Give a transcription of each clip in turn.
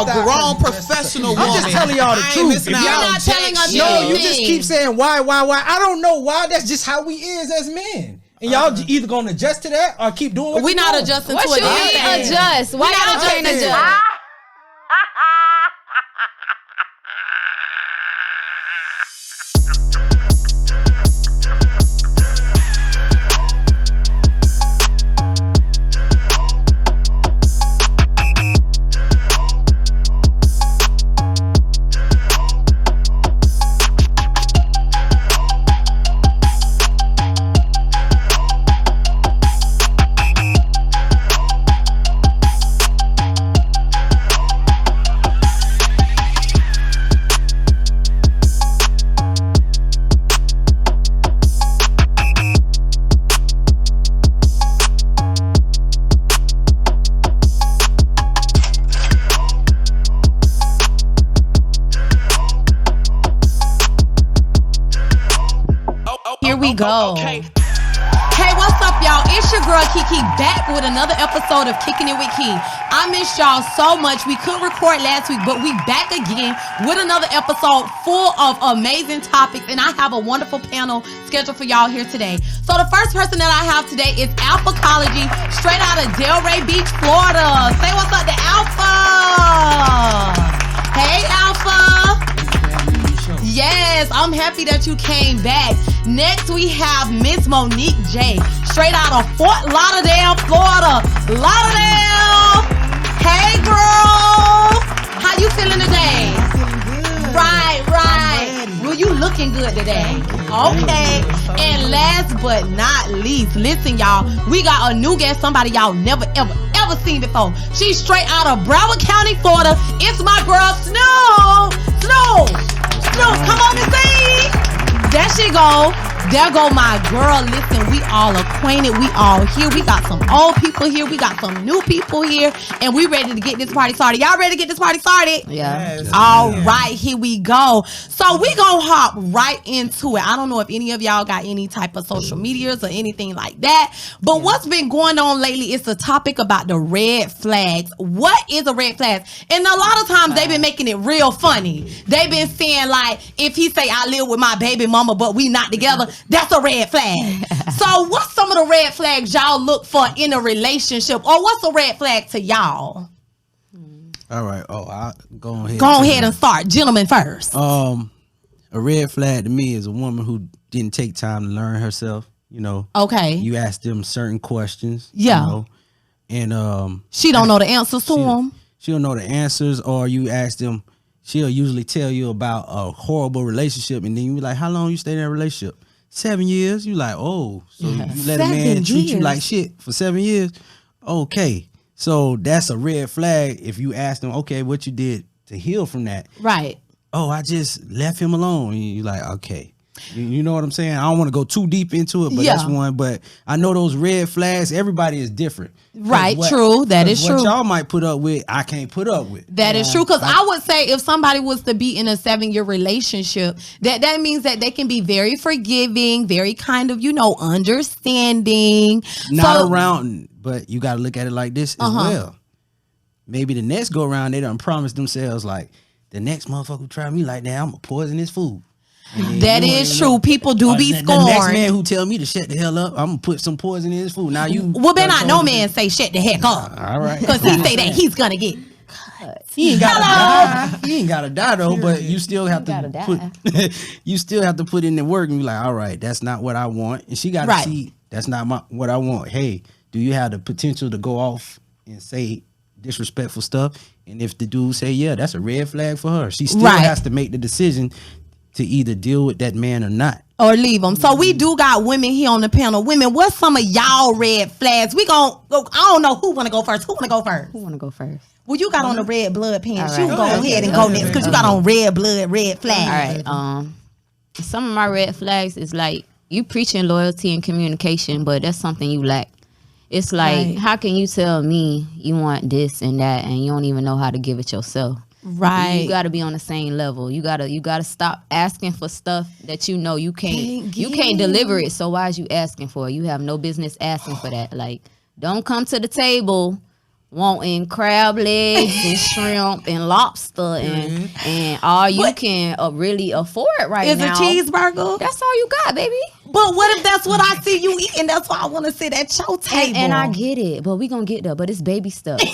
a grown professional woman. I'm just telling y'all the truth. You're not telling us No, you just keep saying why. I don't know why. That's just how we is as men. And y'all either gonna adjust to that or keep doing what we're not adjusting to it. What you mean adjust? Why y'all can't adjust? Here we go. Okay. Hey, what's up, y'all? It's your girl Kiki back with another episode of Kickin It Wit Key. I missed y'all so much. We couldn't record last week, but we back again with another episode full of amazing topics, and I have a wonderful panel scheduled for y'all here today. So the first person that I have today is Alphacology, straight out of Delray Beach, Florida. Say what's up to Alpha. Hey, Alpha. Yes, I'm happy that you came back. Next, we have Miss Monique J, straight out of Fort Lauderdale, Florida. Lauderdale! Hey, girl! How you feeling today? Right. Well, you looking good today. Okay. And last but not least, listen, y'all, we got a new guest, somebody y'all never, ever seen before. She's straight out of Broward County, Florida. It's my girl, Snow, come on and sing. There she go. There go my girl. Listen, we all acquainted. We all here. We got some old people here. We got some new people here. And we ready to get this party started. Y'all ready to get this party started? Yeah. Yes. All right, here we go. So we gonna hop right into it. I don't know if any of y'all got any type of social medias or anything like that. But what's been going on lately is the topic about the red flags. What is a red flag? And a lot of times they've been making it real funny. They've been saying like, if he say I live with my baby mama but we not together, that's a red flag. So what's some of the red flags y'all look for in a relationship, or what's a red flag to y'all? All right. I'll go ahead. Go ahead and start. Gentlemen first. A red flag to me is a woman who didn't take time to learn herself. You know. Okay. You ask them certain questions. Yeah. You know, and she don't know the answers to them. She don't know the answers, or you ask them. She'll usually tell you about a horrible relationship, and then you be like, "How long you stay in that relationship?" 7 years. You like, oh, so you let a man treat you like shit for 7 years? Okay, so that's a red flag. If you ask them, okay, what you did to heal from that? Right. Oh, I just left him alone. And you like, okay. You know what I'm saying? I don't want to go too deep into it, but that's one. But I know those red flags, everybody is different. Right, true. That is true. What y'all might put up with, I can't put up with. That is true. Because I would say if somebody was to be in a 7-year relationship, that means that they can be very forgiving, very kind of, understanding. Not around, but you got to look at it like this as well. Maybe the next go around, they done promised themselves like, the next motherfucker who try me like that, I'm going to poison his food. That is true. People do be scorned. The next man who tell me to shut the hell up, I'm gonna put some poison in his food. Now you better not no man say shut the heck up. All right, because he say that he's gonna get cut. He ain't gotta die. He ain't gotta die though, but you still have to put you still have to put in the work and be like, all right, that's not what I want, and she gotta see that's not what I want. Hey, do you have the potential to go off and say disrespectful stuff? And if the dude say yeah, that's a red flag for her. She still has to make the decision to either deal with that man or not, or leave them. So we do got women here on the panel. Women, what's some of y'all red flags? We gon' go. I don't know who wanna go first. Who wanna go first? Well, you got on the red blood pants. Right. You go ahead and go next because you got on red blood, red flag. All right. Some of my red flags is like you preaching loyalty and communication, but that's something you lack. It's like, how can you tell me you want this and that, and you don't even know how to give it yourself? Right. You got to be on the same level. You got to stop asking for stuff that you know you can't deliver it. So why is you asking for it? You have no business asking for that. Like, don't come to the table wanting crab legs and shrimp and lobster and all you can really afford right now is a cheeseburger. That's all you got, baby. But what if that's what I see you eating? That's why I want to sit at your table. And I get it, but we gonna get there. But it's baby stuff. So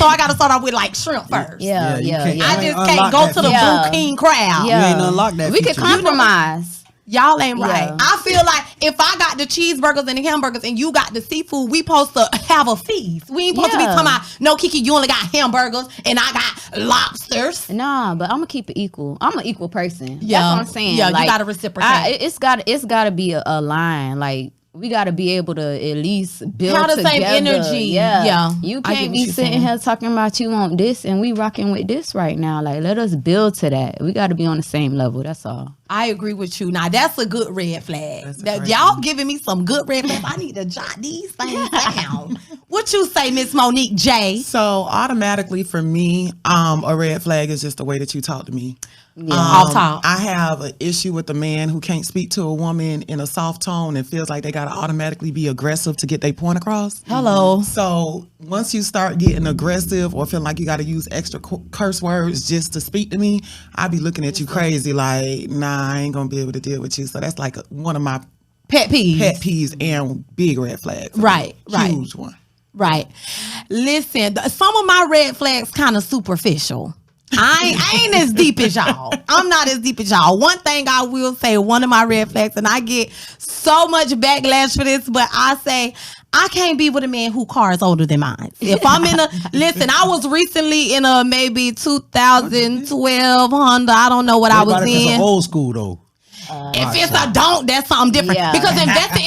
I got to start off with like shrimp first. Yeah. I just can't go to the Blue King crab. You ain't unlocked that. We can compromise. Y'all ain't right. Yeah. I feel like if I got the cheeseburgers and the hamburgers and you got the seafood, we supposed to have a feast. We ain't supposed to be talking about, no, Kiki, you only got hamburgers and I got lobsters. Nah, but I'm gonna keep it equal. I'm an equal person. Yeah. That's what I'm saying. Yeah, like, you gotta reciprocate. It's gotta be a line. Like, we gotta be able to at least build have the together. same energy. Yeah. You I get can't what be you're sitting saying. here talking about you want this and we rocking with this right now. Like, let us build to that. We gotta be on the same level. That's all. I agree with you. Now, that's a good red flag. Y'all giving me some good red flags. I need to jot these things down. What you say, Miss Monique J? So automatically for me, a red flag is just the way that you talk to me. Yeah. Off top. I have an issue with a man who can't speak to a woman in a soft tone and feels like they got to automatically be aggressive to get their point across. Hello. So once you start getting aggressive or feeling like you got to use extra curse words just to speak to me, I be looking at you crazy like, nah, I ain't going to be able to deal with you. So that's like one of my Pet peeves and big red flags. Right. Huge one. Right. Listen, some of my red flags kind of superficial. I ain't as deep as y'all. I'm not as deep as y'all. One thing I will say, one of my red flags, and I get so much backlash for this, but I say I can't be with a man who car is older than mine. If I'm in a listen, I was recently in a maybe 2012 Honda. I don't know what I was in. It's old school though. If it's a donk, that's something different. Yeah. Because investing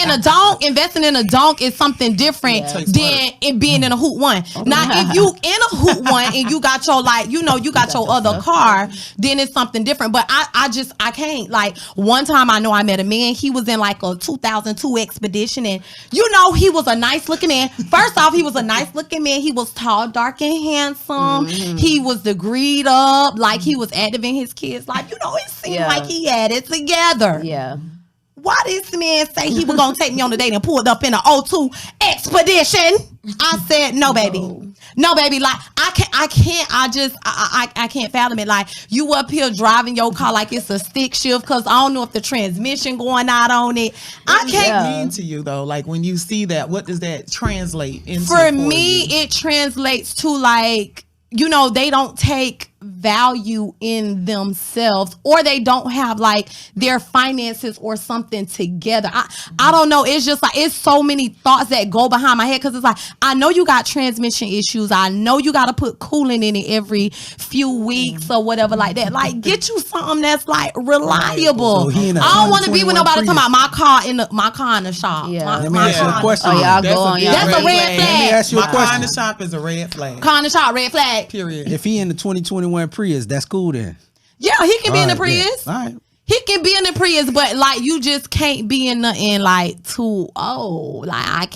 in a donk is something different than it being in a hoot one. Now, if you in a hoot one and you got your you got your other car, then it's something different. But I can't. Like one time I know I met a man, he was in like a 2002 Expedition and he was a nice looking man. First off, he was a nice looking man. He was tall, dark and handsome. He was degreed up, like he was active in his kids' life. It seemed like he had it together. Yeah. Why this man say he was gonna take me on a date and pulled up in an 02 Expedition? I said no, baby. No, baby. Like I can't fathom it. Like you up here driving your car like it's a stick shift because I don't know if the transmission going out on it. I can't. What does that mean to you though? Like when you see that, what does that translate into? For me, it translates to like they don't take value in themselves or they don't have like their finances or something together. I don't know. It's just like it's so many thoughts that go behind my head because it's like I know you got transmission issues. I know you got to put coolant in it every few weeks or whatever like that. Like get you something that's like reliable. So I don't want to be with nobody talking about my car in the shop. Yeah. Let me ask you a question. Y'all go on. That's a red Let me flag. ask you a My car in question. the shop is a red flag. Car in the shop, red flag. Period. If he in the 2021 Prius, that's cool then. Yeah, he can be in the All right, Prius. then. All right. He can be in the Prius, but like you just can't be in nothing like too old. Like I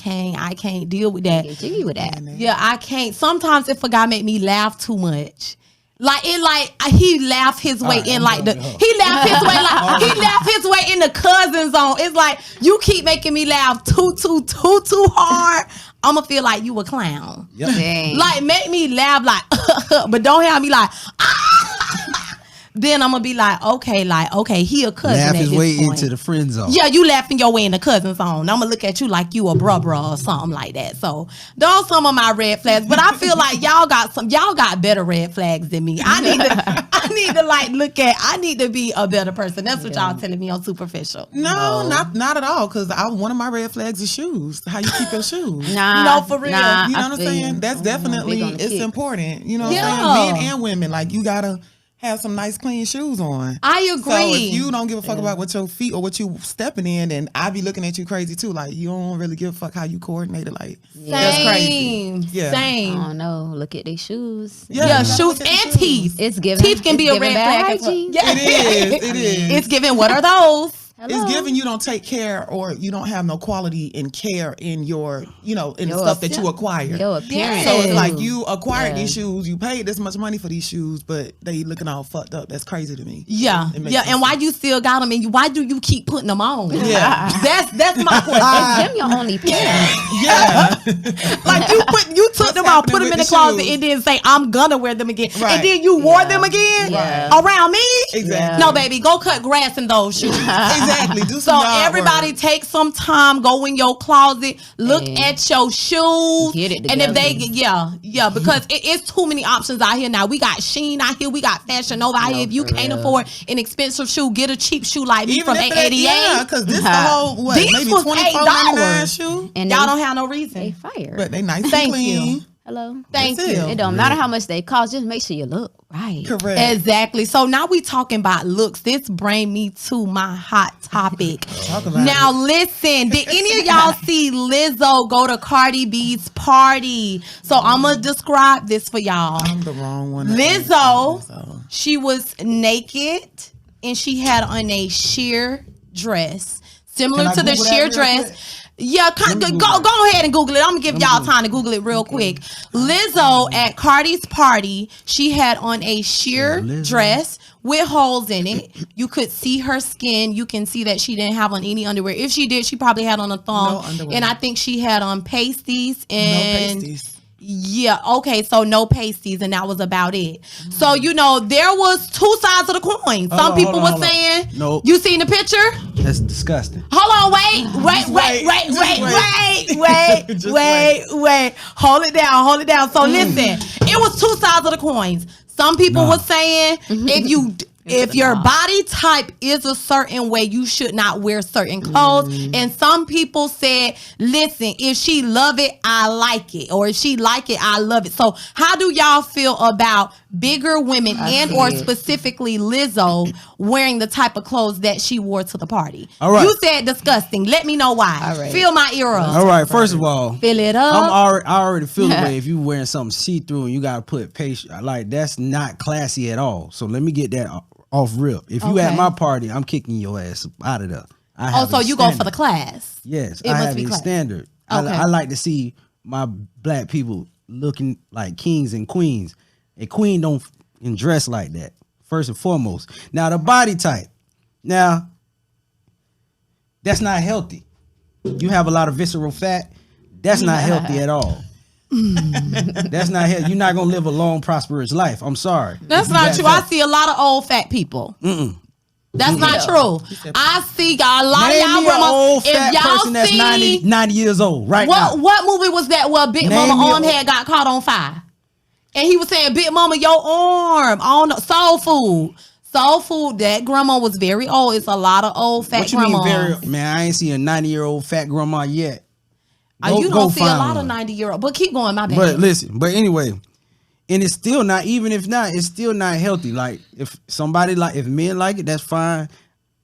can't deal with that. Get jiggy with that. Yeah, I can't. Sometimes if a guy make me laugh too much. He laughed his way in like the he laughed his way like he laughed his way in the cousin zone. It's like you keep making me laugh too hard. I'ma feel like you a clown. Yep. Dang. Like make me laugh like but don't have me like then I'm gonna be like okay, he a cousin. Laugh at his this way point. into the friend zone. Yeah, you laughing your way in the cousin zone. I'm gonna look at you like you a bruh or something like that. So those some of my red flags. But I feel like y'all got better red flags than me. I need to be a better person. That's what y'all telling me on superficial. No, not at all. Because one of my red flags is shoes. How you keep your shoes. Nah, No, for real. nah, You know I what I'm feel saying? you. That's definitely, Big on the it's kick. important. You know what Yeah. I'm saying? Men and women, like you gotta have some nice clean shoes on. I agree. So if you don't give a fuck about what your feet or what you stepping in, then I be looking at you crazy too. Like you don't really give a fuck how you coordinated. Like that's crazy. Yeah. I Same. don't know. Look at their shoes. Yeah, you gotta shoes look at and the shoes. teeth. It's giving. Teeth can it's be a giving red bad flag. hygiene. Yeah. It is. It's giving. What are those? It's giving you don't take care or you don't have no quality in care in your, in the stuff that you acquire. Your appearance. So it's like you acquired these shoes, you paid this much money for these shoes, but they looking all fucked up. That's crazy to me. Yeah, and why you still got them, and why do you keep putting them on? Yeah, that's my question. Is them your only pair? Yeah, Like you took them out, put them in the closet, and then say I'm gonna wear them again, Right. and then you wore them again around me. Exactly. No, baby, go cut grass in those shoes. Exactly. Do So some yard everybody work. take some time, go in your closet, look at your shoes. Get it and if they together. because it's too many options out here now. We got Shein out here, we got Fashion Nova out here. If you can't afford an expensive shoe, get a cheap shoe like me from 888. Yeah, because this the whole These maybe was $24.99 shoe. And Y'all they don't have no they reason. fire. But they nice and Thank clean. you. Hello. Thank That's you. it. It don't matter how much they cost. Just make sure you look right. Correct. Exactly. So now we talking about looks. This bring me to my hot topic. Talk about Now it. listen, did any of y'all see Lizzo go to Cardi B's party? So I'm gonna describe this for y'all. I'm the wrong one. Lizzo, she was naked and she had on a sheer dress, similar Can I to the Google that sheer real dress. quick? Yeah, go ahead and Google it. I'm gonna give y'all time to Google it real quick. Lizzo at Cardi's party, she had on a sheer dress with holes in it. You could see her skin. You can see that she didn't have on any underwear. If she did, she probably had on a thong. No underwear. And I think she had on pasties and No pasties. yeah, okay, so no pasties, and that was about it. So, there was two sides of the coin. Some people were saying, Nope. you seen the picture? That's disgusting. Hold on, wait. Hold it down. So listen, it was two sides of the coins. Some people were saying if your body type is a certain way, you should not wear certain clothes. And some people said, listen, if she love it, I like it. Or if she like it, I love it. So how do y'all feel about bigger women or specifically Lizzo wearing the type of clothes that she wore to the party? All right. You said disgusting. Let me know why. All right. Fill my ear up. All right, first of all, Fill it I up. already feel the way if you wearing something see-through and you gotta put paste, like that's not classy at all. So let me get that off rip. If you at Okay. my party, I'm kicking your ass out of there. So you go for the class. Yes, It I must have be a class. standard. Okay. I like to see my black people looking like kings and queens. A queen don't dress like that, first and foremost. Now the body type. Now that's not healthy. You have a lot of visceral fat. That's not healthy at all. That's not healthy. You're not gonna live a long, prosperous life. I'm sorry. That's not true. I see a lot of old fat people. That's not true. I see a lot of Name y'all me an old grandmas. fat If y'all person that's see 90 years old right now. what movie was that where Big Name Mama me arm a- had got caught on fire? And he was saying, Big Mama, your arm on Soul Food. Soul Food, that grandma was very old. It's a lot of old fat What you grandmas. mean very, man, I ain't seen a 90-year-old fat grandma yet. You don't see a find lot one. of 90-year-old. But keep going, my bad. But listen, but anyway, and it's still not, even if not, it's still not healthy. Like if men like it, that's fine.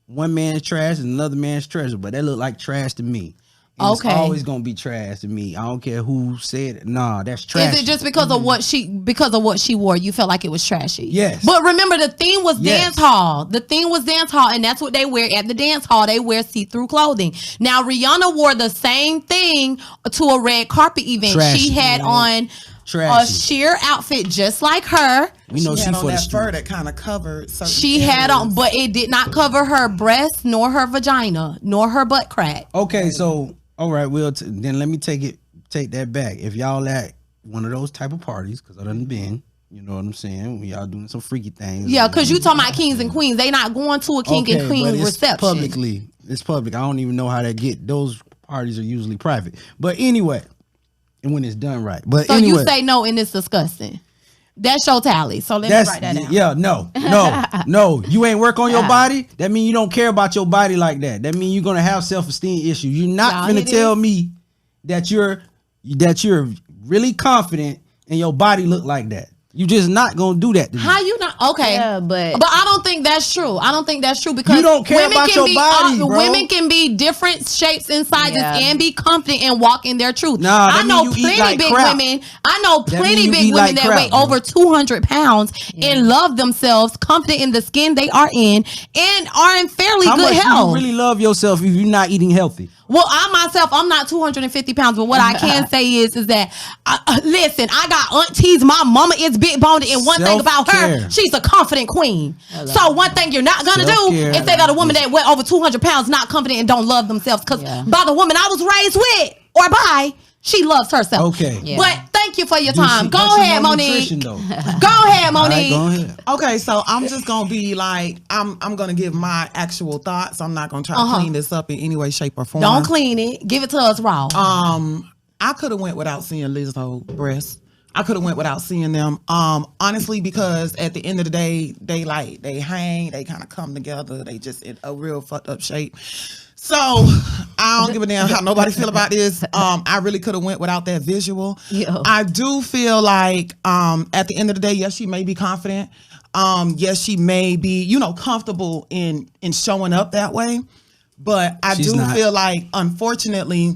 One man's trash and another man's treasure, but that look like trash to me. And Okay. It's always gonna be trash to me. I don't care who said it. Nah, that's trash. Is it just because of what she wore? You felt like it was trashy. Yes. But remember, the theme was Yes. dance hall. The theme was dance hall, and that's what they wear at the dance hall. They wear see-through clothing. Now Rihanna wore the same thing to a red carpet event. Trashy. She had on a Trashy. sheer outfit just like her. We know She she had on for the that street. fur that kind of covered certain She had on, areas. but it did not cover her breast, nor her vagina, nor her butt crack. Okay, so all right, then let me take that back. If y'all at one of those type of parties, because I done been, you know what I'm saying, when y'all doing some freaky things. Yeah, because you talking about kings and queens. They not going to a king and queen but it's reception. It's public. I don't even know how they get. Those parties are usually private. But anyway, and when it's done right. But So anyway, you say no, and it's disgusting. That's your tally. So let me write that down. Yeah, no. You ain't work on your body. That mean you don't care about your body like that. That mean you're gonna have self-esteem issues. You're not Y'all finna hear tell me that you're really confident and your body look like that. You just not gonna do that to me. How you not? Okay. Yeah, but I don't think that's true. I don't think that's true because You don't care about your body, bro. Women can be different shapes and sizes and be confident and walk in their truth. Nah, I that know mean you eat plenty like big crap. women. I know That plenty mean you big eat women like that crap, weigh bro. over 200 pounds and love themselves, confident in the skin they are in, and are in fairly How good much health. do you really love yourself if you're not eating healthy? Well, I'm not 250 pounds, but what I can say is that, listen, I got aunties, my mama is big boned, and one thing about her, Self-care. she's a confident queen. So one thing you're not gonna do Self-care. is say that a woman that weigh over 200 pounds not confident and don't love themselves, because by the woman I was raised with or by, she loves herself. Okay. Yeah. But thank you for your Do time. she- Go does she ahead, know Monique. nutrition, though? Go ahead, All right, Monique. go ahead. Okay, so I'm just gonna be like, I'm gonna give my actual thoughts. I'm not gonna try to clean this up in any way, shape, or form. Don't clean it. Give it to us raw. I could have went without seeing Lizzo breasts. I could have went without seeing them. Honestly, because at the end of the day, they hang, they kind of come together. They just in a real fucked up shape. So I don't give a damn how nobody feel about this. I really could have went without that visual. Yo. I do feel like at the end of the day, yes, she may be confident. Yes, she may be, comfortable in showing up that way. But I She's do not. feel like, unfortunately,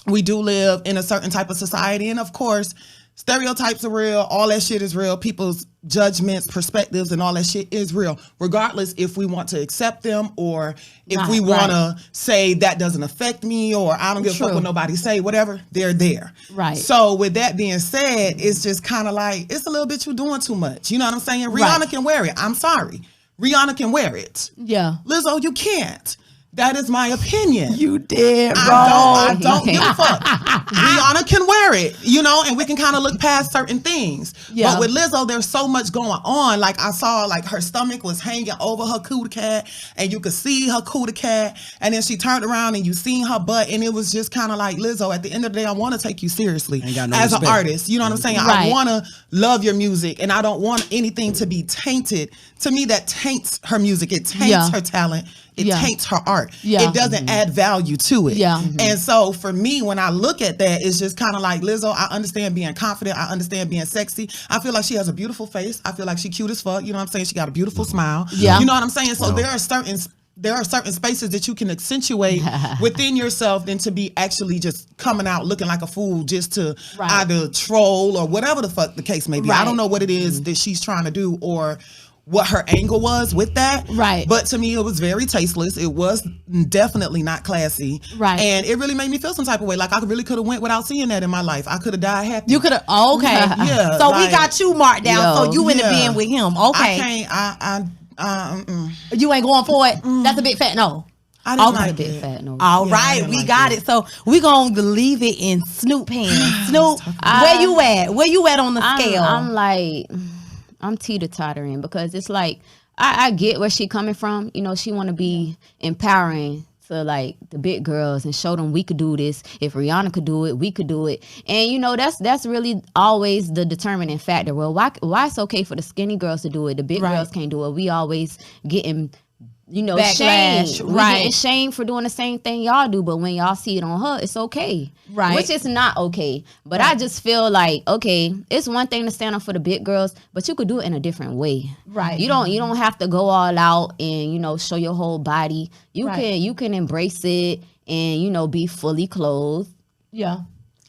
we do live in a certain type of society. And of course, stereotypes are real. All that shit is real. People's judgments, perspectives, and all that shit is real. Regardless if we want to accept them or if we want to say that doesn't affect me or I don't give a fuck what nobody say, whatever, they're there. Right. So with that being said, it's just kind of like, it's a little bit you doing too much. You know what I'm saying? Rihanna can wear it. I'm sorry. Rihanna can wear it. Yeah. Lizzo, you can't. That is my opinion. You did, bro. I don't give a fuck. Rihanna can wear it, and we can kind of look past certain things. Yeah. But with Lizzo, there's so much going on. Like I saw, like her stomach was hanging over her cootie cat, and you could see her cootie cat, and then she turned around and you seen her butt, and it was just kind of like, Lizzo, at the end of the day, I want to take you seriously Ain't got no as an respect. artist. You know what I'm saying? Right. I want to love your music, and I don't want anything to be tainted. To me, that taints her music. It taints her talent. It taints her art. Yeah. It doesn't add value to it. Yeah. And so for me, when I look at that, it's just kind of like, Lizzo, I understand being confident. I understand being sexy. I feel like she has a beautiful face. I feel like she cute as fuck. You know what I'm saying? She got a beautiful smile. Yeah. You know what I'm saying? So there are certain spaces that you can accentuate within yourself than to be actually just coming out looking like a fool just to either troll or whatever the fuck the case may be. I don't know what it is that she's trying to do or what her angle was with that. Right. But to me, it was very tasteless. It was definitely not classy. Right. And it really made me feel some type of way. Like I really could have went without seeing that in my life. I could have died happy. You could have. Okay. Yeah, So we like- got you marked down. So you in the bin with him. Okay. I can't, You ain't going for it. That's a big fat no. I didn't Okay. like big it. fat no. All Yeah, I right, didn't we like got it. it. So we gonna leave it in Snoop hands. Snoop, where you at? Where you at on the scale? I'm teeter-tottering because it's like I get where she coming from. She want to be empowering to like the big girls and show them we could do this. If Rihanna could do it, we could do it. And that's really always the determining factor. Well, why it's okay for the skinny girls to do it, the big girls can't do it. We always getting Backlash, shame. We right. getting shame for doing the same thing y'all do, but when y'all see it on her, it's okay. Right. Which is not okay. But I just feel like, okay, it's one thing to stand up for the big girls, but you could do it in a different way. Right. You don't have to go all out and, show your whole body. You can embrace it and, be fully clothed. Yeah.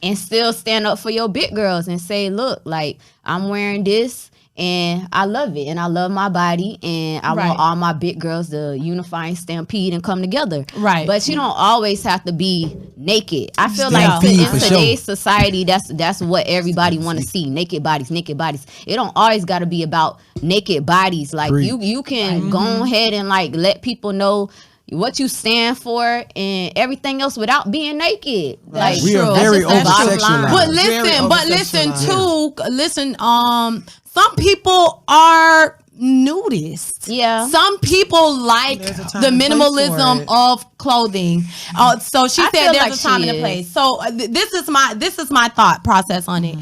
And still stand up for your big girls and say, look, like, I'm wearing this and I love it and I love my body and I want all my big girls to unify and stampede and come together. Right. But you don't always have to be naked. I feel like Stampede, in for today's sure. society, that's what everybody want to see. Naked bodies, naked bodies. It don't always got to be about naked bodies. Like you can go ahead and like let people know what you stand for and everything else without being naked. That's Like We are true. very That's just the bottom line. oversexualized. Listen, some people are nudists. Yeah. Some people like There's a time the and place minimalism for it. of clothing. So she I said feel there's like a time she and a is. place. So this is my thought process on it.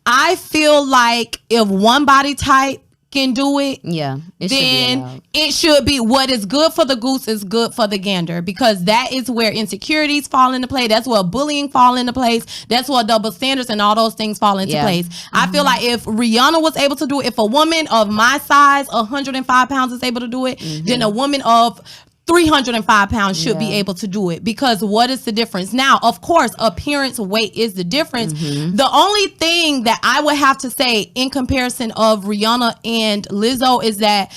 I feel like if one body type can do it, then it should be what is good for the goose is good for the gander, because that is where insecurities fall into play. That's where bullying fall into place. That's where double standards and all those things fall into place. I feel like if Rihanna was able to do it, if a woman of my size, 105 pounds, is able to do it, then a woman of 305 pounds should be able to do it, because what is the difference? Now, of course, appearance, weight is the difference. The only thing that I would have to say in comparison of Rihanna and Lizzo is that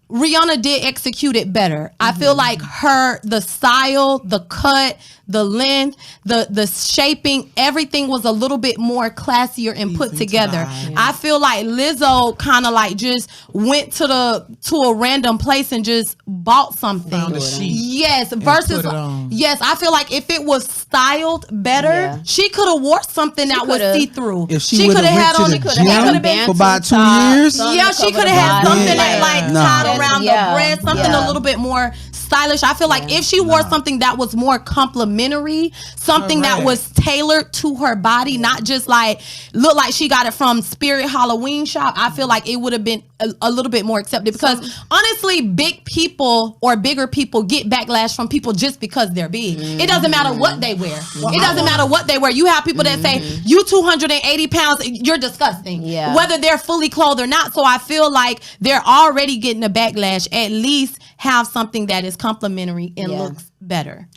Rihanna did execute it better. I feel like the style, the cut, the length, the shaping, everything was a little bit more classier and put together. I feel like Lizzo kind of like just went to a random place and just bought something. Yes, versus yes, I feel like if it was styled better, she could have wore something that was see through. If she could have had on the gym for about 2 years, yeah, she could have had something that like tied around the breast, something a little bit more stylish. I feel like if she wore something that was more complimentary, something that was tailored to her body, not just like look like she got it from Spirit Halloween shop, I feel like it would have been a little bit more accepted, because honestly, big people or bigger people get backlash from people just because they're big. It doesn't matter what they wear. It doesn't matter what they wear. You have people that say you 280 pounds, you're disgusting, whether they're fully clothed or not. So I feel like they're already getting a backlash. At least have something that is complimentary and looks better.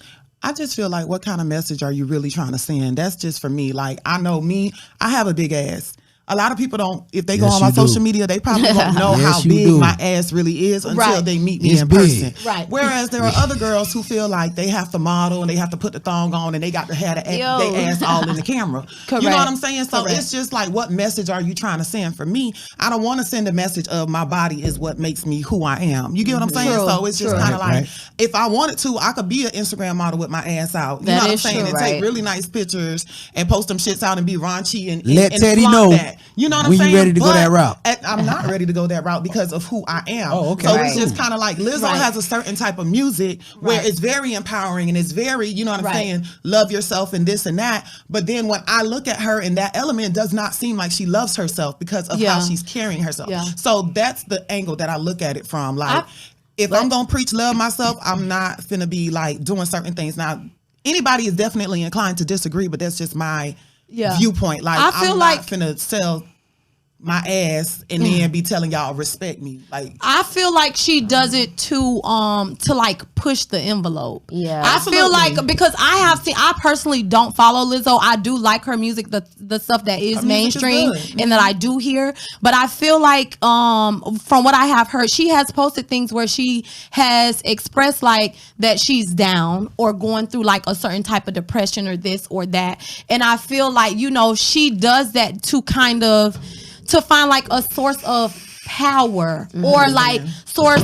I just feel like, what kind of message are you really trying to send? That's just for me. Like, I know me, I have a big ass. A lot of people don't, if they go on my social media, they probably won't know how big my ass really is until they meet me in person. Whereas there are other girls who feel like they have to model and they have to put the thong on and they got to have their ass all in the camera. You know what I'm saying? So it's just like, what message are you trying to send? For me, I don't want to send a message of my body is what makes me who I am. You get what I'm saying? So it's just kind of like, if I wanted to, I could be an Instagram model with my ass out. You know what I'm saying? And take really nice pictures and post them shits out and be raunchy and let Teddy know that. You know what I'm saying? When you ready to go that route? I'm not ready to go that route because of who I am. So it's just kind of like Lizzo has a certain type of music where it's very empowering and it's very, you know what I'm saying, love yourself and this and that. But then when I look at her in that element, it does not seem like she loves herself because of how she's carrying herself. So that's the angle that I look at it from. Like, if I'm going to preach love myself, I'm not finna be like doing certain things. Now, anybody is definitely inclined to disagree, but that's just my viewpoint. Like, I feel I'm not finna sell my ass and then be telling y'all respect me. Like, I feel like she does it to like push the envelope. I feel like, because I personally don't follow Lizzo. I do like her music, the stuff that is mainstream and that I do hear. But I feel like from what I have heard, she has posted things where she has expressed like that she's down or going through like a certain type of depression or this or that. And I feel like, you know, she does that to kind of to find like a source of power or like source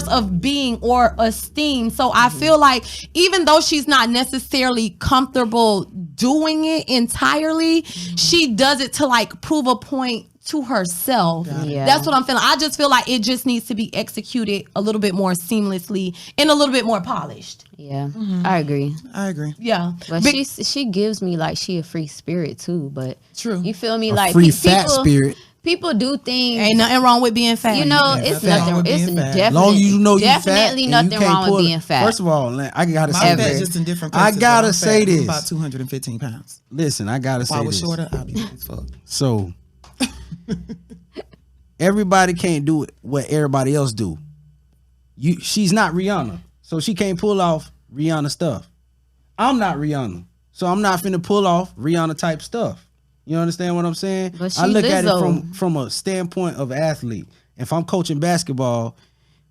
of being or esteem. So I feel like even though she's not necessarily comfortable doing it entirely, she does it to like prove a point to herself. That's what I'm feeling. I just feel like it just needs to be executed a little bit more seamlessly and a little bit more polished. I agree. But she gives me like she a free spirit too, but you feel me, a like free fat spirit. People do things. Ain't nothing wrong with being fat. You know, it's nothing. It's definitely, long as you know you definitely fat, nothing wrong with being fat. First of all, I gotta my say this. Just in different places, I gotta say this. About 215 pounds. Listen, I gotta say this. If I was shorter, I'd be big as fuck. So everybody can't do what everybody else do. She's not Rihanna, so she can't pull off Rihanna stuff. I'm not Rihanna, so I'm not finna pull off Rihanna type stuff. You understand what I'm saying? I look at it from a standpoint of an athlete. If I'm coaching basketball,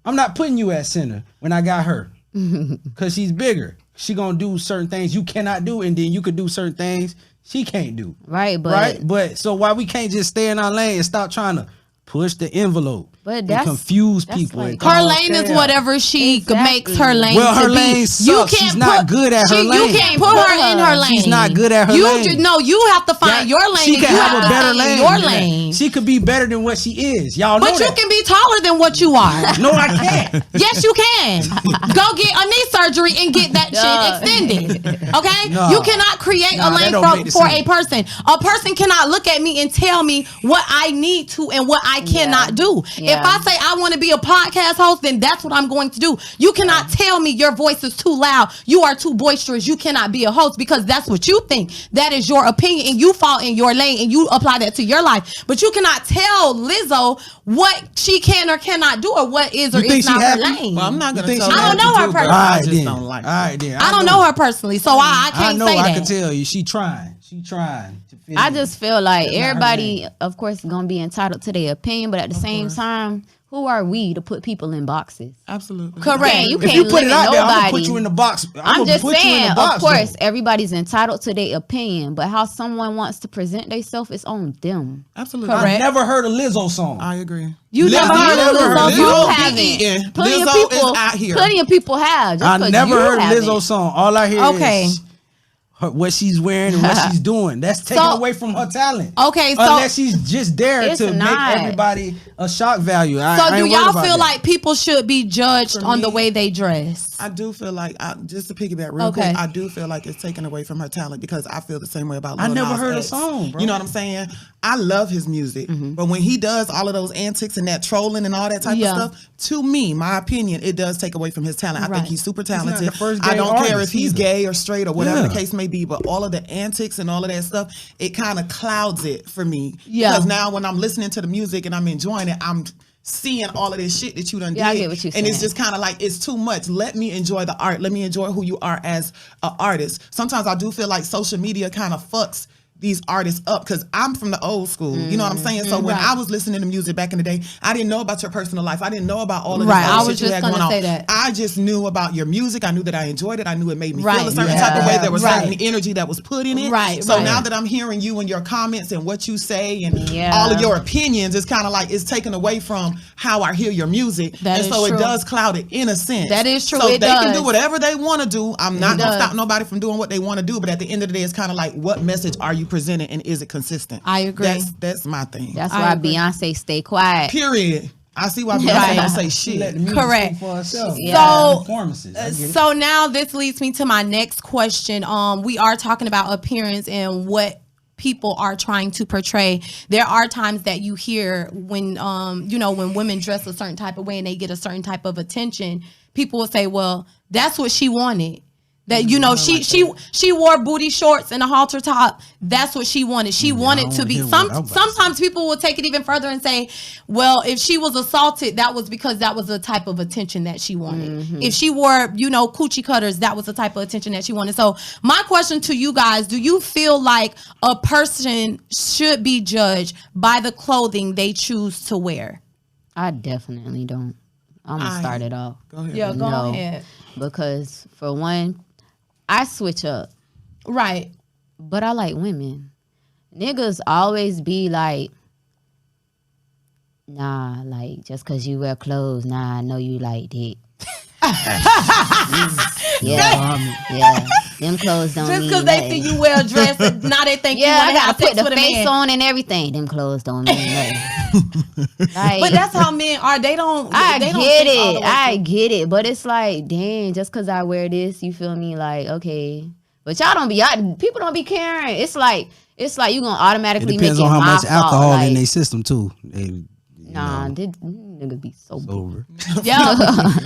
I'm not putting you at center when I got her, because she's bigger. She gonna do certain things you cannot do, and then you could do certain things she can't do. But so why we can't just stay in our lane and stop trying to push the envelope and confuse people? Like, her lane is whatever she makes her lane. Well, her to lane be. sucks. She's not good at her lane. You can't put her in her lane. She's not good at her lane. You have to find your lane. She can have a better lane. Your lane. She could be better than what she is. Y'all know that. But you can be taller than what you are. No, I can't. Yes, you can. Go get a knee surgery and get that shit extended. Okay? No. You cannot create a lane for a person. A person cannot look at me and tell me what I need to and what I cannot do. If If I say I want to be a podcast host, then that's what I'm going to do. You cannot tell me your voice is too loud. You are too boisterous. You cannot be a host because that's what you think. That is your opinion, and you fall in your lane and you apply that to your life. But you cannot tell Lizzo what she can or cannot do, or what is or is not her lane. Well, I'm not going to tell I don't know her personally. I just don't like her. All right, then. I don't know her personally, so I can't say that. I can tell you. She trying. I just feel like everybody, of course, is gonna be entitled to their opinion, but at the same time, who are we to put people in boxes? Absolutely. Correct. You If can't you put it out there, I'm nobody. gonna put you in the box. I'm just saying, of course, though. everybody's entitled to their opinion, but how someone wants to present themselves is on them. Absolutely. Correct. I never heard a Lizzo song. I agree. You never heard of Lizzo? You Lizzo be haven't. eating. Plenty of Lizzo people is out here. Plenty of people have. Just I 'cause never you heard a haven't. Lizzo song. All I hear is what she's wearing and what she's doing. That's taken away from her talent. Okay, so unless she's just there It's to not. make everybody a shock value. I So ain't do worried y'all about feel that. like people should be judged For on the me, way they dress? I do feel like, just to piggyback real Okay. quick, I do feel like it's taken away from her talent because I feel the same way about I Lil never Nas heard a X. song, bro. You know what I'm saying? I love his music, but when he does all of those antics and that trolling and all that type Yeah. of stuff, to me, my opinion, it does take away from his talent. I Right. think he's super not talented. the first I gay don't care artist if he's either. gay or straight or whatever Yeah. the case may be, but all of the antics and all of that stuff, it kind of clouds it for me. Yeah. Because now when I'm listening to the music and I'm enjoying it, I'm seeing all of this shit that you done Yeah, I did. get what you're and it's saying. just kind of like, it's too much. Let me enjoy the art. Let me enjoy who you are as an artist. Sometimes I do feel like social media kind of fucks these artists up because I'm from the old school. You know what I'm saying? So when I was listening to music back in the day, I didn't know about your personal life. I didn't know about all of this Right, other I shit was you just had gonna going on. say that. I just knew about your music. I knew that I enjoyed it. I knew it made me Right. feel a certain Yeah. type of way. There was Right. certain energy that was put in it. Right, So right. now that I'm hearing you and your comments and what you say and Yeah. all of your opinions, it's kind of like it's taken away from how I hear your music. That and is so true. it does cloud it in a sense. That is true. So It they can does. do whatever they want to do. I'm not going to does. stop nobody from doing what they want to do. But at the end of the day, it's kind of like, what message are you presenting and is it consistent? I agree. That's my thing. That's I why agree. Beyonce stay quiet. Period. I see why Beyonce Right. don't say Let the shit. music Correct. speak for herself. Yeah. So- performances. I get it. So now this leads me to my next question. We are talking about appearance and what people are trying to portray. There are times that you hear when when women dress a certain type of way and they get a certain type of attention, people will say, well, that's what she wanted. That she wore booty shorts and a halter top. That's what she wanted. She wanted to be. Sometimes people will take it even further and say, well, if she was assaulted, that was because that was the type of attention that she wanted. If she wore coochie cutters, that was the type of attention that she wanted. So my question to you guys: do you feel like a person should be judged by the clothing they choose to wear? I definitely don't. I'm gonna start it off. Go ahead. Yeah, go No. ahead. Because for one, I switch up, Right. but I like women. Niggas always be like, nah, like just cause you wear clothes, nah, I know you like dick. yeah. Them clothes don't Just mean because they nothing. see you wear a dress, now they think you Yeah, want I to have gotta sex put the with a face man. on and everything. Them clothes don't mean nothing. Like, But that's how men are. They don't. I they don't get think all the it. way I through. get it. But it's like, dang, just because I wear this, you feel me? Like, okay. But people don't be caring. It's like you gonna It automatically depends make on it how my much fault. alcohol Like, in their system too. They, nah, niggas be so over. Yeah,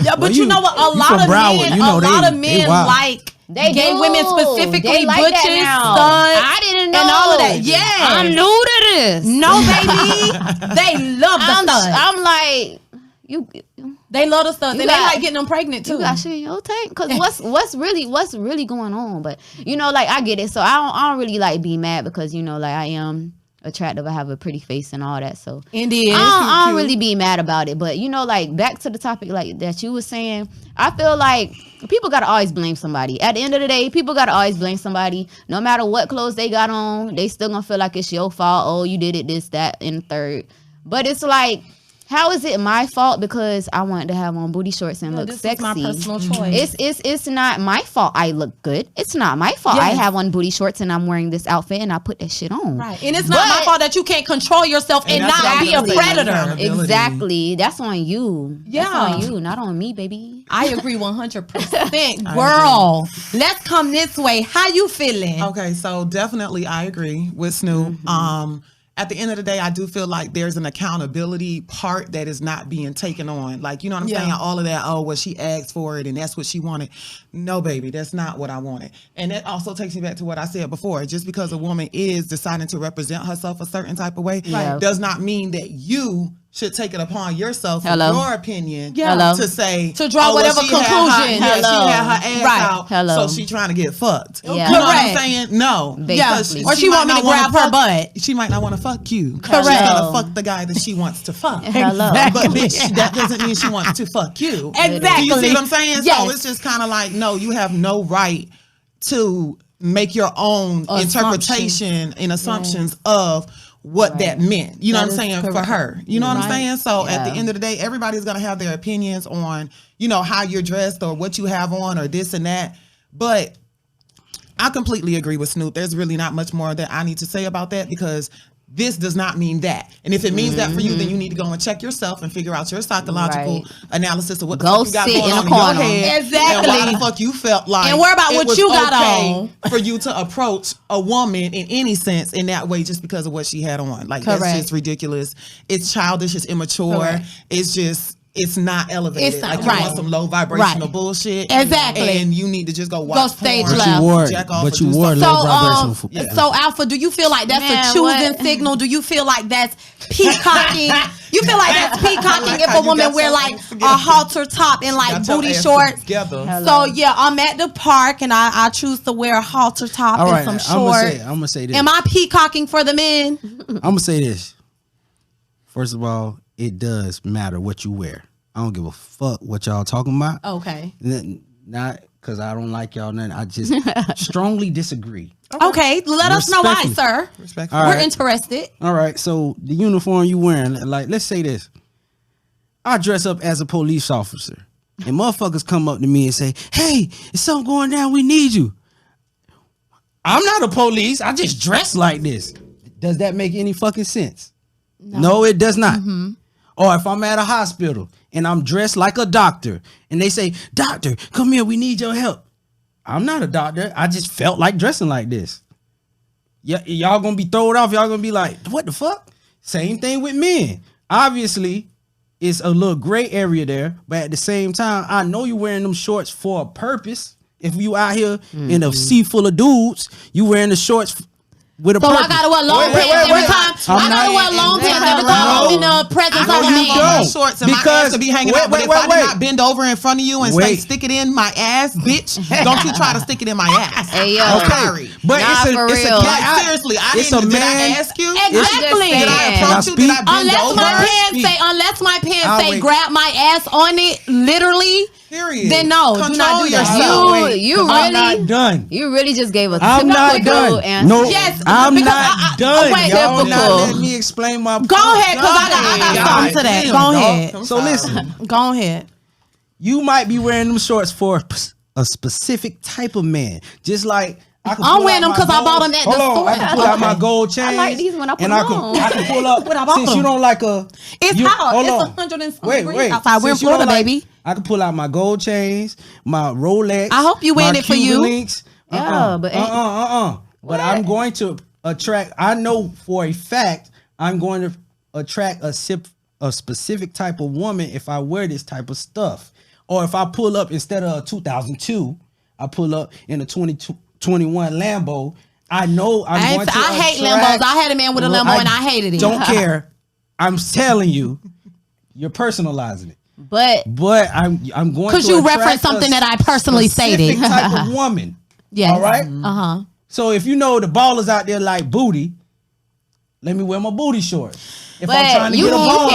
yeah. But Well, you know what? A you lot from of Broward, men, you know a lot they- of they men wild. like They gay do. women specifically, They like butches, that now. studs, I didn't know. and all of that. Yeah, I'm new to this. No, baby, they love the studs. I'm like, you They love the studs, You and got- they like getting them pregnant too. You got shit in your tank, cause what's really going on? But like I get it, so I don't really like be mad because like I am attractive, I have a pretty face and all that. So Indeed, I don't really be mad about it. But like back to the topic like that you were saying, I feel like people gotta always blame somebody. At the end of the day, people gotta always blame somebody. No matter what clothes they got on, they still gonna feel like it's your fault. Oh, you did it, this, that, and the third. But it's like, how is it my fault because I wanted to have on booty shorts and look this sexy? is my personal choice. It's not my fault I look good. It's not my fault I Yes. have on booty shorts and I'm wearing this outfit and I put that shit on. Right, and it's not my But- fault that you can't control yourself and that's not what be I'm a gonna say. predator. Accountability. Exactly. That's on you. Yeah. That's on you, not on me, baby. I agree 100%. Girl, let's come this way. How you feeling? Okay, so definitely I agree with Snoop. at the end of the day, I do feel like there's an accountability part that is not being taken on. Like, you know what I'm saying? All of that, well, she asked for it and that's what she wanted. No, baby, that's not what I wanted. And that also takes me back to what I said before. Just because a woman is deciding to represent herself a certain type of way does not mean that you should take it upon yourself, in your opinion, to say, to draw whatever conclusion. She had her ass out, so she trying to get fucked. Yeah. You know what I'm saying? No. Or she want me to grab her butt. She might not want to fuck you. Correct. She's gonna fuck the guy that she wants to fuck. But bitch, that doesn't mean she wants to fuck you. Exactly. Do you see what I'm saying? Yes. So it's just kind of like, no, you have no right to make your own interpretation and assumptions of what that meant. You know what I'm saying? For her. You know what I'm saying? So at the end of the day, everybody's going to have their opinions on, you know, how you're dressed or what you have on or this and that. But I completely agree with Snoop. There's really not much more that I need to say about that because this does not mean that. And if it means that for you, then you need to go and check yourself and figure out your psychological analysis of what the fuck you got going on in your head. Exactly. And why the fuck you felt like and worry about what you got on. for you to approach a woman in any sense in that way just because of what she had on. Like, that's just ridiculous. It's childish. It's immature. It's just... It's not elevated. It's not, like you want some low vibrational bullshit. Exactly. And you need to just go watch stage porn. left. But you wore low vibrational. So Alpha, do you feel like that's a choosing signal? Do you feel like that's peacocking? You feel like that's peacocking if a woman wear like a halter top and like booty shorts? So yeah, I'm at the park and I choose to wear a halter top and some shorts. I'm gonna say this. Am I peacocking for the men? I'm gonna say this. First of all, it does matter what you wear. I don't give a fuck what y'all talking about. Okay. Not because I don't like y'all. Nothing. I just strongly disagree. Okay. Let us know why, sir. We're interested. All right. So the uniform you wearing, like, let's say this. I dress up as a police officer. And motherfuckers come up to me and say, hey, it's something going down. We need you. I'm not a police. I just dress like this. Does that make any fucking sense? No, it does not. Or if I'm at a hospital and I'm dressed like a doctor and they say, doctor, come here, we need your help. I'm not a doctor. I just felt like dressing like this. Yeah, y'all gonna be thrown off. Y'all gonna be like, what the fuck? Same thing with men. Obviously, it's a little gray area there, but at the same time, I know you're wearing them shorts for a purpose. If you out here in a sea full of dudes, you wearing the shorts with a purpose. I gotta wear long pants every time. I gotta wear long pants every time I'm in the presence of a man. Shorts and my ass to be hanging out. But if I do not bend over in front of you and say, stick it in my ass, bitch, don't you try to stick it in my ass. Hey, yo. Sorry. But it's a seriously, did I ask you? Exactly. Did I approach you? Did I bend over? Unless my pants say grab my ass on it, literally. Period. Then no, do not do yourself. You I'm really not done. You really just gave a I'm not done. answer. No, yes, I'm not done. Wait, y'all not letting me explain my point. Go ahead, because I got something to that. Go ahead. So listen. Go ahead. You might be wearing them shorts for a specific type of man. Just like I'm wearing them because I bought them at the store. I can pull out my gold chains. I like these when I put them on. I can pull up. When I bought Since them. you don't like a... It's hot. It's 100 and something degrees outside. We're in Florida, baby. I can pull out my gold chains, my Rolex. I hope you wearing it for you. Links. But I'm going to attract... I know for a fact I'm going to attract a specific type of woman if I wear this type of stuff. Or if I pull up instead of a 2002, I pull up in a 2021 Lambo. I know I'm going to I hate Lambos. I had a man with a Lambo and I hated it. Don't care. I'm telling you, you're personalizing it. But I'm going to because you referenced something that I personally stated. Type of woman. Yes. All right. So if you know the ballers out there like booty, let me wear my booty shorts. If I'm trying to get a ball,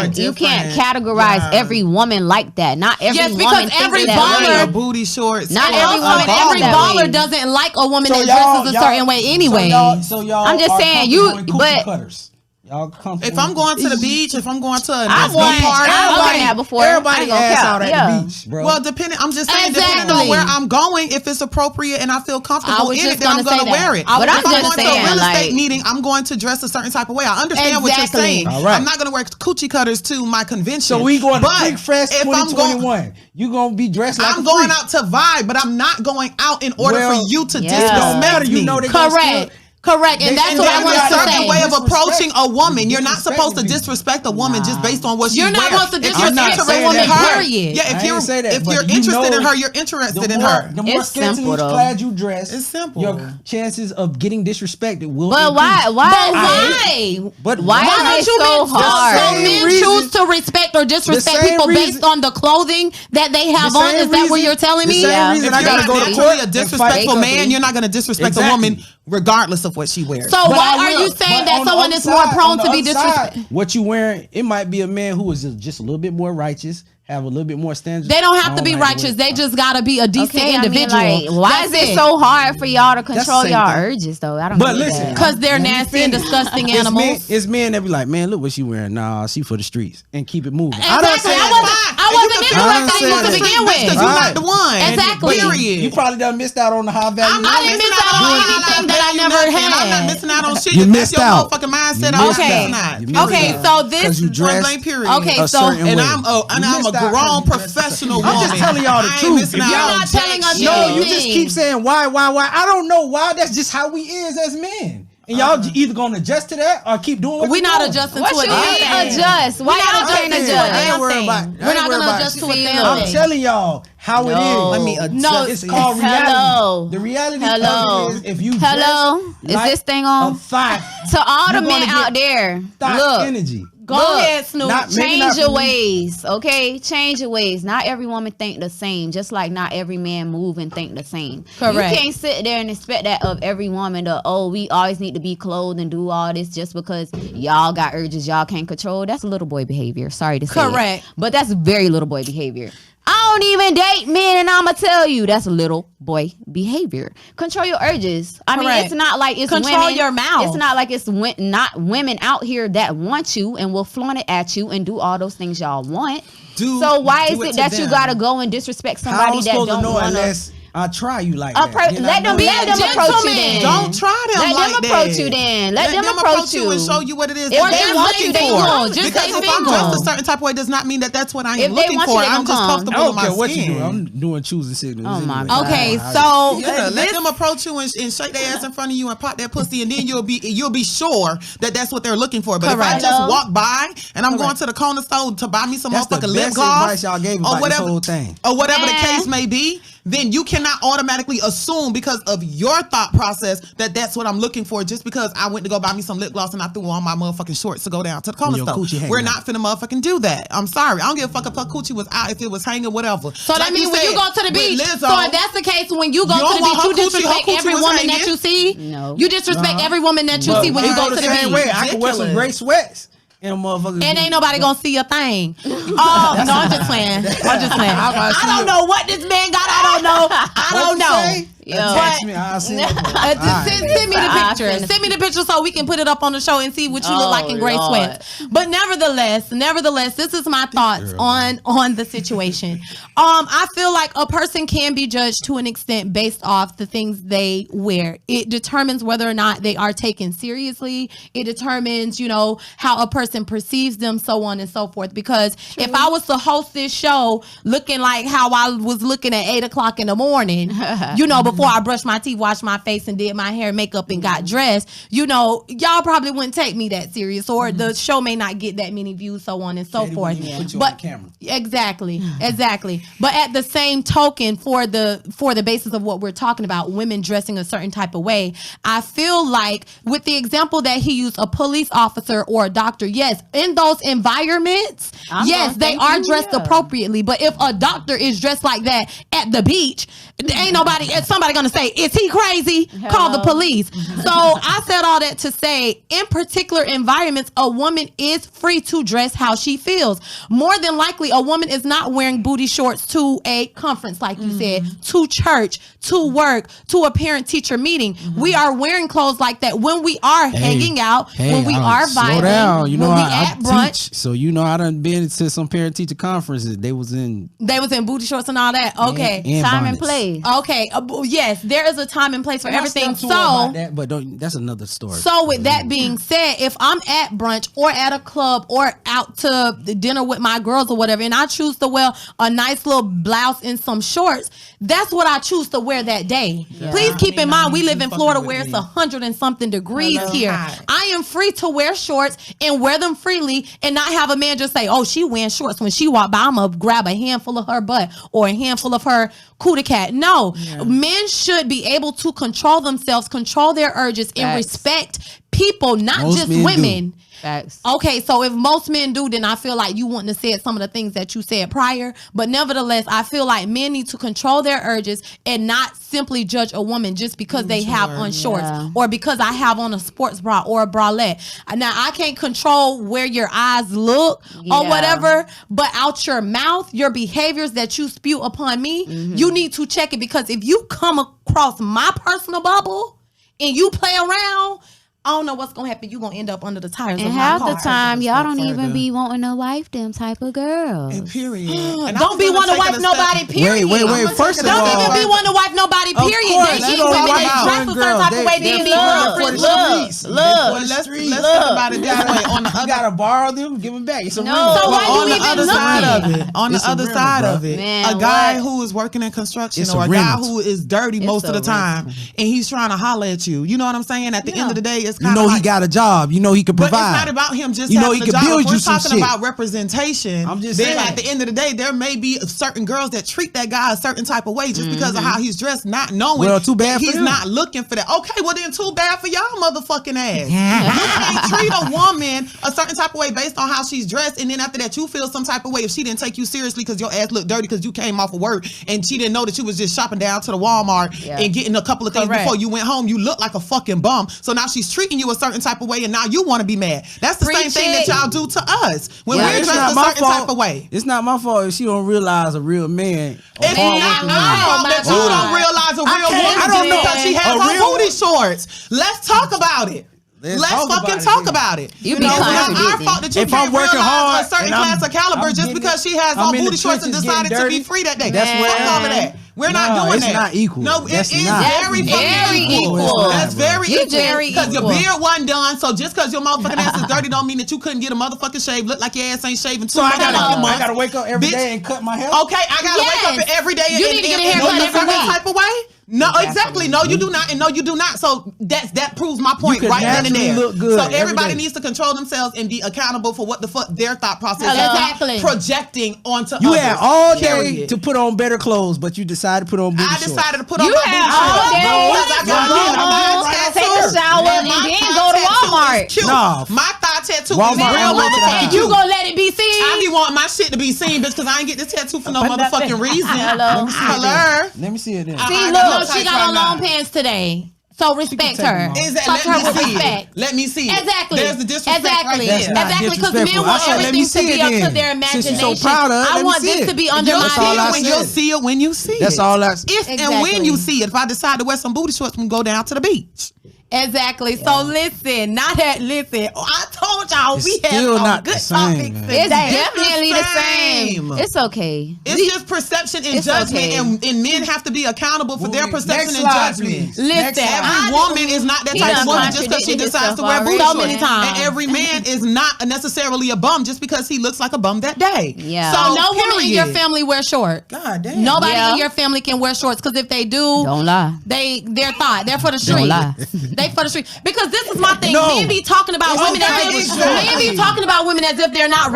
you can't categorize every woman like that. Not every woman. Because every baller booty shorts. Not every woman. Every baller doesn't like a woman that dresses a certain way anyway. So y'all I'm just saying but. Cutters. If I'm going to the beach, if I'm going to a I've done that before. Everybody ass out at the beach, bro. Well, I'm just saying, depending on where I'm going, if it's appropriate and I feel comfortable in it, then I'm going to wear it. But if I'm going to a real estate meeting, I'm going to dress a certain type of way. I understand what you're saying. All right. I'm not going to wear coochie cutters to my convention. So we going to Big Fresh 2021. You going to be dressed like I'm going out to vibe, but I'm not going out in order for you to disrespect me. You know they correct. Correct, and that's what I there's want a to certain say. way of approaching a woman. You're not Disrespecting supposed to people. disrespect a woman just based on what she You're not wears. supposed to If you're disrespect interested a woman, in her, period. yeah, I ain't say that, if but you're you interested in know, her, you're interested in the more, her. The more It's scantily simple, though. clad you dress, It's simple. your chances of getting disrespected will But increase. Why? But Why Why is don't it you so men, hard? so The men same choose to respect or disrespect the same people based reason- on the clothing that they have The on? same Is that what reason- you're telling the me? same Yeah. reason If I you're gotta not go to naturally court a and fight disrespectful company. man, you're not going to disrespect a Exactly. woman regardless of what she wears. So But why I are will. you saying But that on the someone other is more side- prone on the to be other disrespected? side, what you wearing, it might be a man who is just a little bit more righteous, have a little bit more standards. They don't have I to be like the way righteous. it's They just gotta be a decent Okay, individual. I mean, like, why That's is it so hard for y'all to control same y'all thing. urges, though? I don't But get listen, that. Because they're Let me nasty and finish. disgusting It's animals. It's men that be like, man, look what she wearing. Nah, she for the streets and keep it moving. Exactly. I You wasn't can interested feel in you that. to begin with. Because you're not the one. Exactly. Period. You probably done missed out on the high value. I didn't miss out on anything that I never I'm not had. missing out on shit. You If missed that's your out. motherfucking mindset. You I'm missed missing out. out. You missed Okay, out. so this. 'Cause you Point dressed blank period. Okay, a so certain And way. I'm a You missed out 'cause grown you dressed a professional certain- woman. I'm just telling y'all the I ain't truth. missing If out you're on not jack telling us shit. No, you anything. just keep saying why. I don't know why. That's just how we is as men. And y'all either gonna adjust to that or keep doing what We're you're not doing. adjusting What to you a mean damn thing. adjust? Why We're not y'all can't adjusting to a adjust? I ain't damn worried thing. about- I We're ain't not worried gonna about adjust it. to a See, damn no. I'm thing. telling y'all how it No. is. Let me No, It's called reality. Hello. The reality Hello. of it is if you Hello? dress Is like this thing on? a thought, To all the you're gonna men get out there, thought look. energy. Go Look, ahead, Snoop. not- maybe Change your for me. ways, okay? Change your ways. Not every woman think the same, just like not every man move and think the same. Correct. You can't sit there and expect that of every woman to, oh, we always need to be clothed and do all this just because y'all got urges y'all can't control. That's little boy behavior. Sorry to say Correct. it. But that's very little boy behavior. I don't even date men, and I'ma tell you that's little boy behavior. Control your urges. I mean, Correct. it's not like it's Control women. your mouth. It's not like it's not women out here that want you and will flaunt it at you and do all those things y'all want. So why is it that you gotta go and disrespect How somebody I'm that supposed to don't know want unless I try you like to? that? Then I Let them know. approach you then. Don't try them Let like them that. approach you then. Let them approach you and show you what it is If that they they're want looking you, they for. gonna. Just Because say if they I'm dressed gonna. a certain type of way, does not mean that that's what I If am they looking want you, for. they I'm gonna just come. I comfortable don't with my care what you skin. do. I'm doing choosing signals. Oh, my anyway. God. Okay, I- so Yeah, let this- them approach you and shake their ass in front of you and pop that pussy, and then you'll be sure that that's what they're looking for. But if I Correct. just Hello? walk by and I'm going to the corner store to buy me some That's the motherfucking lip best gloss advice y'all gave about this whole thing. or whatever the Man. case may be, then you cannot automatically assume because of your thought process that that's what I'm looking for just because I went to go buy me some lip gloss and I threw on my motherfucking shorts to go down to the corner your store. coochie hanging We're out. not finna motherfucking do that. I'm sorry. I don't give a fuck if her coochie was out, if it was hanging, whatever. So that Like means when you said, go to the with beach, Lizzo, so if that's the case, when you go You to don't the want beach, you her coochie- disrespect her coochie every was woman that hanging? you see? No. You disrespect every woman that you But see when you it go to the same beach. way. I can wear some gray sweats and motherfuckers. And ain't nobody gonna see a thing. Oh, no, I'm just playing. I'm just playing. I don't know what this man got. I don't know. I don't know. Text me. I'll see. Send me the picture. Send me the picture so we can put it up on the show and see what you look like in gray Lord. sweats. But nevertheless, this is my thoughts on the situation. I feel like a person can be judged to an extent based off the things they wear. It determines whether or not they are taken seriously. It determines, how a person perceives them, so on and so forth. Because if I was to host this show looking like how I was looking at 8:00 in the morning, before I brushed my teeth, washed my face, and did my hair, makeup, and got dressed, y'all probably wouldn't take me that serious, or the show may not get that many views, so on and so forth. Put you But on camera. exactly. But at the same token, for the basis of what we're talking about, women dressing a certain type of way, I feel like with the example that he used, a police officer or a doctor, yes, in those environments, yes, they are dressed appropriately. But if a doctor is dressed like that at the beach, ain't somebody gonna say, is he crazy? Call the police. So I said all that to say, in particular environments, a woman is free to dress how she feels. More than likely, a woman is not wearing booty shorts to a conference, like you said, to church, to work, to a parent-teacher meeting. We are wearing clothes like that when we are hanging out, when we are slow vibing, down. when we at brunch. Teach, so I done been to some parent teacher conferences. They was in They was in booty shorts and all that. Okay. and Time and bonnets. place. place. Okay, yes, there is a time and place for everything. So, that's another story. So with that being said, if I'm at brunch or at a club or out to dinner with my girls or whatever, and I choose to wear a nice little blouse and some shorts, that's what I choose to wear that day. Yeah. Please keep in mind, we live in Florida where it's 100 and something degrees here. I am free to wear shorts and wear them freely and not have a man just say, oh, she wearing shorts when she walk by, I'm gonna grab a handful of her butt or a handful of her cootie cat. No, men should be able to control themselves, control their urges, and respect people, not just women. Facts. Okay, so if most men do, then I feel like you wouldn't have said some of the things that you said prior. But nevertheless, I feel like men need to control their urges and not simply judge a woman just because they have on shorts or because I have on a sports bra or a bralette. Now, I can't control where your eyes look or whatever, but out your mouth, your behaviors that you spew upon me, you need to check it, because if you come across my personal bubble and you play around, I don't know what's gonna happen. You gonna end up under the tires. And half the time, y'all don't even be wanting to wife them type of girls. Period. And don't be wanting to wife nobody. Period. Wait. First of all, don't even be wanting to wife nobody. Period. They get women that dress a certain type of way. Then be look. Let's think about it that way. On the you gotta borrow them, give them back. So why you even looking? On the other side of it, a guy who is working in construction or a guy who is dirty most of the time, and he's trying to holler at you. You know what I'm saying? At the end of the day, you know he got a job. You know he can provide. But it's not about him just having he a can job. Build We're talking about representation. I'm just saying. At the end of the day, there may be certain girls that treat that guy a certain type of way just because of how he's dressed, not knowing too bad he's for him. Not looking for that. Okay, well then too bad for y'all motherfucking ass. You can't treat a woman a certain type of way based on how she's dressed, and then after that you feel some type of way if she didn't take you seriously because your ass looked dirty because you came off of work and she didn't know that you was just shopping down to the Walmart and getting a couple of things before you went home. You look like a fucking bum. So now she's treating you a certain type of way, and now you want to be mad. That's the same thing that y'all do to us when we're dressed a certain type of way. It's not my fault if she don't realize a real man. It's not my fault that you don't realize a real woman just because she has on booty shorts. Let's talk about it. Let's fucking talk about it. You be it's not our fault that you can't realize a certain class of caliber just because she has on booty shorts and decided to be free that day. That's all of that. We're not doing that. It's not equal. No, it is very fucking equal. That's very equal. Because your beard wasn't done, so just because your motherfucking ass is dirty don't mean that you couldn't get a motherfucking shave. Look like your ass ain't shaving too much. I gotta wake up every day and cut my hair. Okay, I gotta wake up every day and you need to get a haircut every week. Type of way. No, exactly. No, you do not, and no, you do not. So that proves my point right then and there. Look good so everybody needs to control themselves and be accountable for what the fuck their thought process is projecting onto you others. had all day to put on better clothes, but you decided to put on booty shorts. I decided to put on my booty shorts. Take a shower and then go to Walmart. No, my thigh tattoo is real motherfucking. You gonna let it be seen? I be wanting my shit to be seen, bitch, because I ain't get this tattoo for no motherfucking reason. Hello. Let me see it then. See, look, she got on long pants today. So respect her. Touch her with respect. Let me see it. Exactly. There's the disrespect right there. Exactly, because men want everything to be up to their imagination. Since you're so proud of it, I want this to be under my feet. You'll see it when you see it. That's all I If and when you see it. If I decide to wear some booty shorts, we can go down to the beach. Exactly. So listen, I told y'all we have some good topics today. It's definitely the same. It's okay. It's just perception and judgment, and men have to be accountable for their perception and judgment. Listen, every woman is not that type of woman just because she decides to wear booty shorts. So many times. And every man is not necessarily a bum just because he looks like a bum that day. Yeah. So no woman in your family wear shorts. God damn. Nobody in your family can wear shorts, because if they do, don't lie. They're Thot. They're for the street. Don't lie. They for the street. Because this is my thing. Men be talking about women as if they're not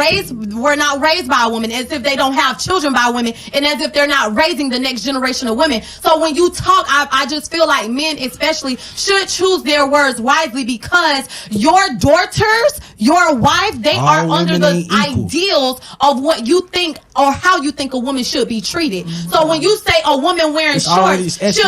were not raised by a woman, as if they don't have children by women, and as if they're not raising the next generation of women. So when you talk, I just feel like men especially should choose their words wisely, because your daughters, your wife, they are under the ideals of what you think or how you think a woman should be treated. So when you say a woman wearing shorts is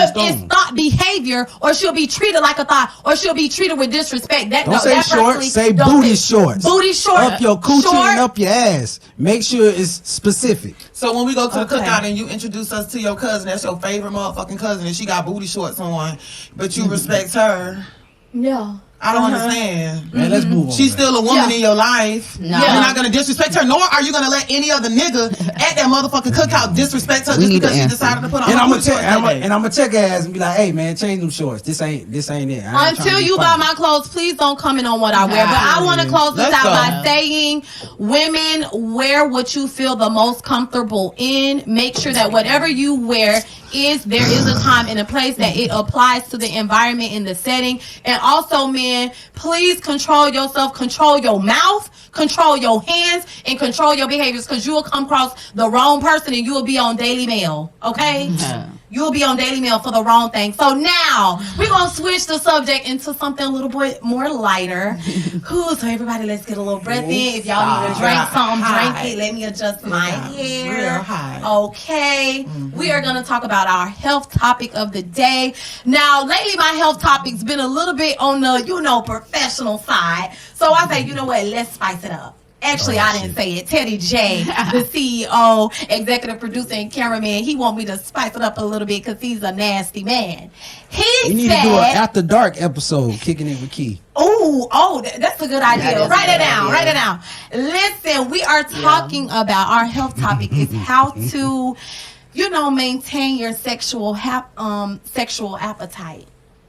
thought behavior, or she'll be treated like a thought, or she'll be treated with disrespect. Don't say shorts, say booty shorts. Booty shorts. Up your coochie and up your ass. Make sure it's specific. So when we go to the cookout and you introduce us to your cousin, that's your favorite motherfucking cousin, and she got booty shorts on, but you respect her. Yeah. I don't understand. Man, let's move on. She's still a woman in your life. No. You're not gonna disrespect her, nor are you gonna let any other nigga at that motherfucking cookout disrespect her just because she decided to put on. And I'm gonna check her ass and be like, hey man, change them shorts. This ain't it. Until you buy my clothes, please don't comment on what I wear. But I want to close this out by saying, women, wear what you feel the most comfortable in. Make sure that whatever you wear there is a time and a place that it applies to the environment and the setting. And also, men, please control yourself, control your mouth, control your hands, and control your behaviors, because you will come across the wrong person and you will be on Daily Mail. Okay? You'll be on Daily Mail for the wrong thing. So now we're gonna switch the subject into something a little bit more lighter. So everybody, let's get a little breath in. If y'all need to drink something, drink it. Let me adjust my hair. Okay. We are gonna talk about our health topic of the day. Now, lately my health topic's been a little bit on the, professional side. So I say, you know what, let's spice it up. Actually, I didn't say it. Teddy J, the CEO, executive producer, and cameraman, he want me to spice it up a little bit because he's a nasty man. We need to do an After Dark episode, Kicking It With Key. That's a good idea. Write it down. Listen, we are talking about our health topic is how to, maintain your sexual appetite.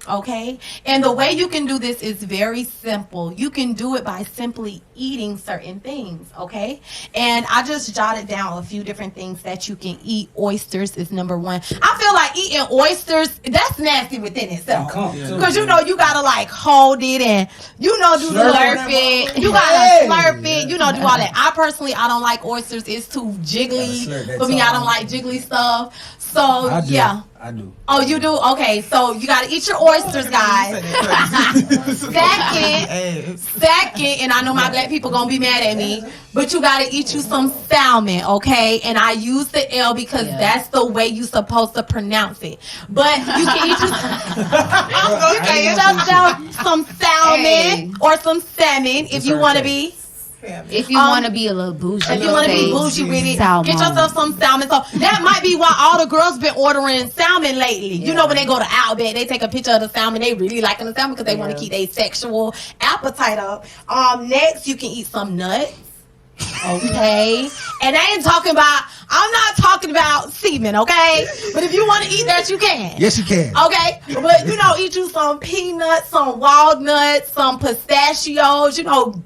Okay, and the way you can do this is very simple. You can do it by simply eating certain things. Okay, and I just jotted down a few different things that you can eat. Oysters is number one. I feel like eating oysters, that's nasty within itself, because you gotta like hold it and do the slurp it. You gotta slurp it. Do all that. I don't like oysters. It's too jiggly for me. I don't like jiggly stuff. So I do. Oh, you do? Okay, so you gotta eat your oysters, guys. Second, and I know my black people gonna be mad at me, but you gotta eat you some salmon, okay? And I use the L because that's the way you supposed to pronounce it. But you can eat some salmon or some salmon if you want to be. If you want to be a little bougie. If you want to be bougie with it, get yourself some salmon. So that might be why all the girls been ordering salmon lately. When they go to Outback, they take a picture of the salmon. They really liking the salmon because they want to keep their sexual appetite up. Next, you can eat some nuts. Okay, and I'm not talking about semen, okay? But if you want to eat that, you can. Yes, you can. Okay, but eat you some peanuts, some walnuts, some pistachios.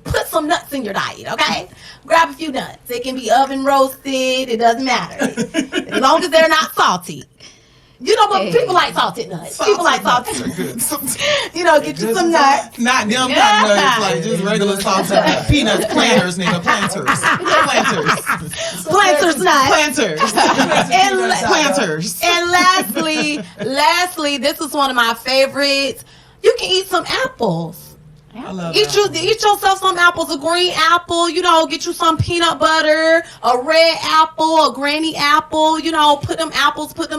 Put some nuts in your diet, okay? Grab a few nuts. It can be oven roasted. It doesn't matter, as long as they're not salty. But people like salted nuts. People like salted nuts. Get you some nuts. Not them kind of nuts, like just regular salted nuts. Peanuts, planters, nigga, planters. Planters nuts. Planters. And lastly, this is one of my favorites. You can eat some apples. I love eat yourself some apples, a green apple, get you some peanut butter, a red apple, a granny apple, put them